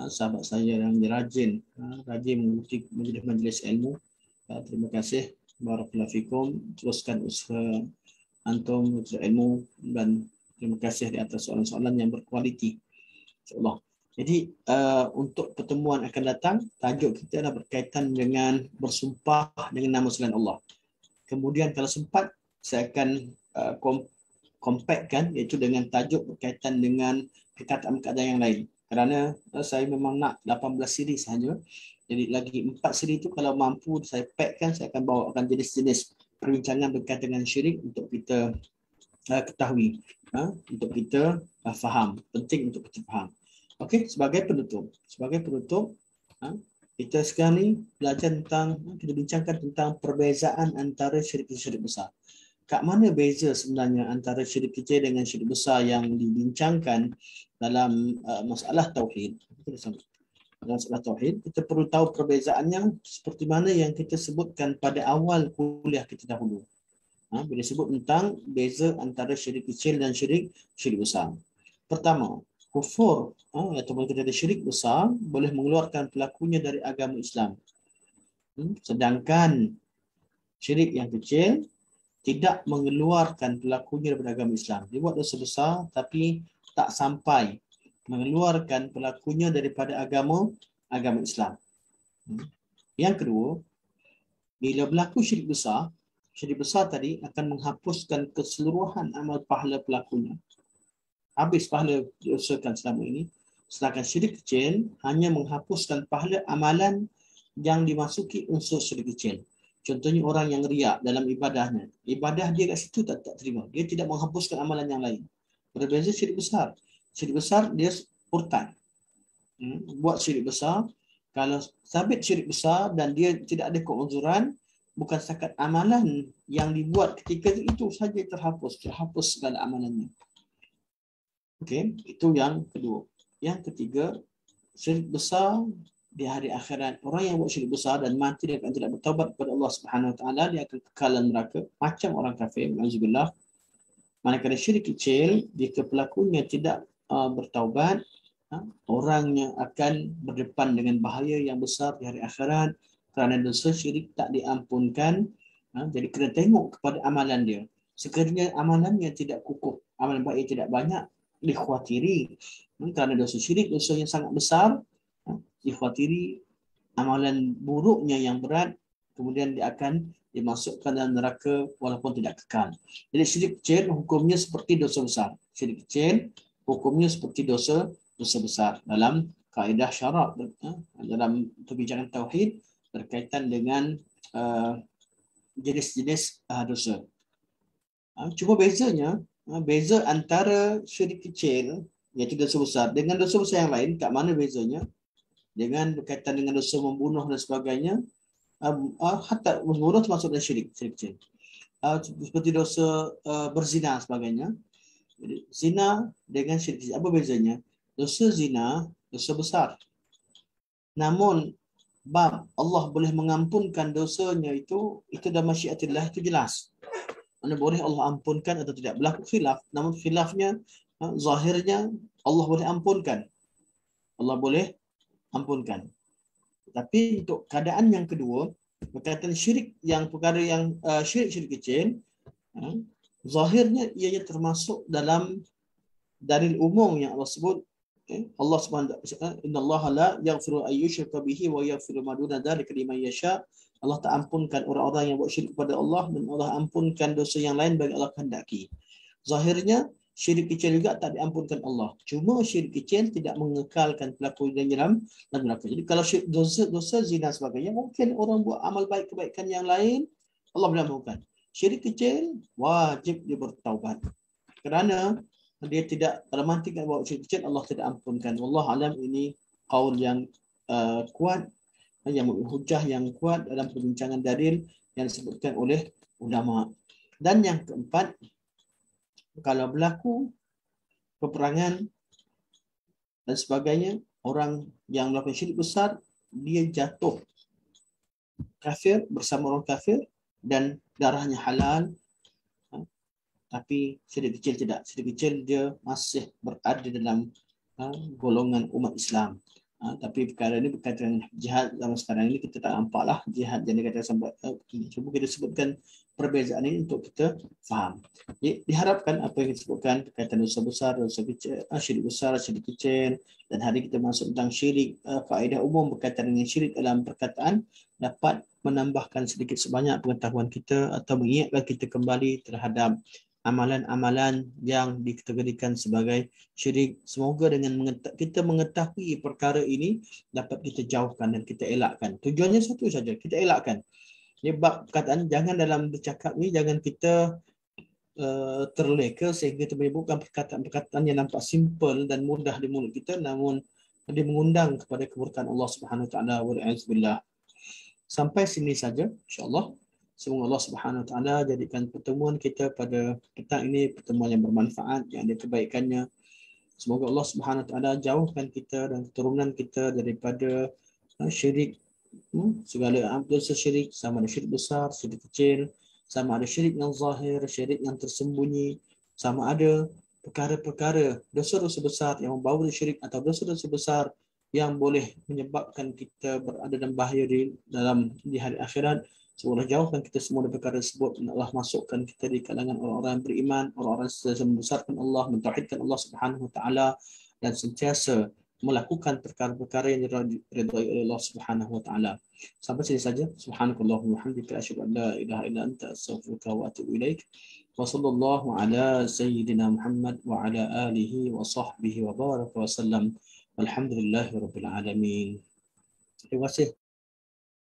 sahabat saya yang rajin mengikuti majlis ilmu. Terima kasih. Barakallahu fikum. Teruskan usaha antum untuk ilmu dan terima kasih di atas soalan-soalan yang berkualiti. InsyaAllah. Jadi untuk pertemuan akan datang, tajuk kita adalah berkaitan dengan bersumpah dengan nama selain Allah. Kemudian kalau sempat, saya akan compactkan, iaitu dengan tajuk berkaitan dengan perkataan-perkataan yang lain. Kerana saya memang nak 18 siri sahaja. Jadi lagi 4 siri itu kalau mampu saya packkan, saya akan bawakan jenis-jenis perbincangan berkaitan dengan syirik untuk kita ketahui, untuk kita faham. Penting untuk kita faham. Okey, sebagai penutup, kita sekarang ni belajar tentang, kita bincangkan tentang perbezaan antara syirik kecil, syirik besar. Kat mana beza sebenarnya antara syirik kecil dengan syirik besar yang dibincangkan dalam masalah tauhid? Dalam masalah tauhid, kita perlu tahu perbezaannya seperti mana yang kita sebutkan pada awal kuliah kita dahulu. Bila sebut tentang beza antara syirik kecil dan syirik besar. Pertama, kufur ataupun kita ada syirik besar boleh mengeluarkan pelakunya dari agama Islam. Sedangkan syirik yang kecil tidak mengeluarkan pelakunya daripada agama Islam. Dia buat dosa besar tapi tak sampai mengeluarkan pelakunya daripada agama Islam. Yang kedua, bila berlaku syirik besar tadi akan menghapuskan keseluruhan amal pahala pelakunya. Habis pahala diusahakan selama ini. Sedangkan syirik kecil hanya menghapuskan pahala amalan yang dimasuki unsur syirik kecil. Contohnya orang yang riak dalam ibadahnya. Ibadah dia kat situ tak terima. Dia tidak menghapuskan amalan yang lain. Berbeza syirik besar. Syirik besar dia murtad. Buat syirik besar. Kalau sabit syirik besar dan dia tidak ada keuzuran, bukan setakat amalan yang dibuat ketika itu saja terhapus segala amalannya. Okey, itu yang kedua. Yang ketiga, syirik besar di hari akhirat, orang yang buat syirik besar dan mati dia akan tidak bertaubat kepada Allah Subhanahu Wa Taala, dia akan kekal dalam neraka macam orang kafir. Alhamdulillah. Manakala syirik kecil, jika pelakunya tidak bertaubat, orangnya akan berdepan dengan bahaya yang besar di hari akhirat kerana dosa syirik tak diampunkan. Jadi kena tengok kepada amalan dia. Sekiranya amalannya tidak kukuh, amalan baik tidak banyak, dikhawatiri kerana dosa syirik, dosa yang sangat besar, dikhawatiri amalan buruknya yang berat, kemudian dia akan dimasukkan dalam neraka walaupun tidak kekal. Jadi syirik kecil hukumnya seperti dosa besar. Syirik kecil hukumnya seperti dosa besar dalam kaedah syarak, dalam perbincangan tauhid berkaitan dengan jenis-jenis dosa. Cuma beza antara syirik kecil iaitu dosa besar dengan dosa besar yang lain. Kat mana bezanya? Dengan berkaitan dengan dosa membunuh dan sebagainya, hatta membunuh termasuk dalam syirik kecil. Seperti dosa berzina dan sebagainya. Jadi, zina dengan syirik kecil, apa bezanya? Dosa zina, dosa besar. Namun bab Allah boleh mengampunkan dosanya itu dalam masyiatillah itu jelas. Mana boleh Allah ampunkan atau tidak. Berlaku khilaf, namun khilafnya zahirnya Allah boleh ampunkan. Allah boleh ampunkan. Tapi untuk keadaan yang kedua, berkaitan syirik yang perkara yang syirik kecil, zahirnya ianya termasuk dalam dalil umum yang Allah sebut. Allah Subhanahu wa taala, innallaha la yaghfiru an yushraka bihi wa yaghfiru ma duna dzalika liman yasha. Allah tak ampunkan orang-orang yang buat syirik kepada Allah, dan Allah ampunkan dosa yang lain bagi Allah kehendaki. Zahirnya syirik kecil juga tak diampunkan Allah. Cuma syirik kecil tidak mengekalkan pelaku dalam neraka. Jadi kalau dosa zina sebagainya, mungkin orang buat amal baik kebaikan yang lain, Allah boleh ampunkan. Syirik kecil wajib dia bertaubat. Kerana dia tidak, kalau mati kan buat syirik kecil, Allah tidak ampunkan. Wallahu alam, ini qaul yang kuat, yang hujah yang kuat dalam perbincangan dalil yang disebutkan oleh ulama. Dan yang keempat, kalau berlaku peperangan dan sebagainya, orang yang melakukan syirik besar, dia jatuh kafir bersama orang kafir dan darahnya halal. Tapi syirik kecil tidak. Syirik kecil dia masih berada dalam golongan umat Islam. Tapi perkara ini berkaitan dengan jihad zaman sekarang ini, kita tak nampaklah jihad yang dikatakan sampai ini. Cuba kita sebutkan perbezaan ini untuk kita faham. Diharapkan apa yang disebutkan berkaitan dosa besar, dosa kecil, syirik besar, syirik kecil, dan hari kita masuk tentang syirik, kaedah umum berkaitan dengan syirik dalam perkataan dapat menambahkan sedikit sebanyak pengetahuan kita atau mengingatkan kita kembali terhadap amalan-amalan yang dikategorikan sebagai syirik. Semoga dengan kita mengetahui perkara ini dapat kita jauhkan dan kita elakkan. Tujuannya satu saja, kita elakkan. Ini bab perkataan, jangan dalam bercakap ni jangan kita terleka sehingga kita menyebutkan perkataan-perkataan yang nampak simple dan mudah di mulut kita, namun dia mengundang kepada kemurkaan Allah Subhanahu Wa Taala. Wa'alaikumsalam. Sampai sini saja, insya-Allah. Semoga Allah Subhanahu Wa Taala jadikan pertemuan kita pada petang ini pertemuan yang bermanfaat, yang ada kebaikannya. Semoga Allah Subhanahu Wa Taala jauhkan kita dan keturunan kita daripada syirik, segala dosa syirik, sama ada syirik besar, syirik kecil, sama ada syirik yang zahir, syirik yang tersembunyi, sama ada perkara-perkara dosa-dosa besar yang membawa syirik atau dosa-dosa besar yang boleh menyebabkan kita berada dalam bahaya di hari akhirat. Semoga jauhkan kita semua dari perkara tersebut dan Allah masukkan kita di kalangan orang-orang beriman, orang-orang yang membesarkan Allah, mentauhidkan Allah Subhanahu Wa Taala dan sentiasa melakukan perkara-perkara yang diridhai oleh Allah Subhanahu Wa Taala. Sampai sini saja. Subhanakallahumma wa bihamdika asyhadu an la ilaha illa anta astaghfiruka wa atubu ilaik. Wa sallallahu ala sayyidina Muhammad wa ala alihi wa sahbihi wa baraka wa sallam. Walhamdulillahirabbil alamin. Terima kasih.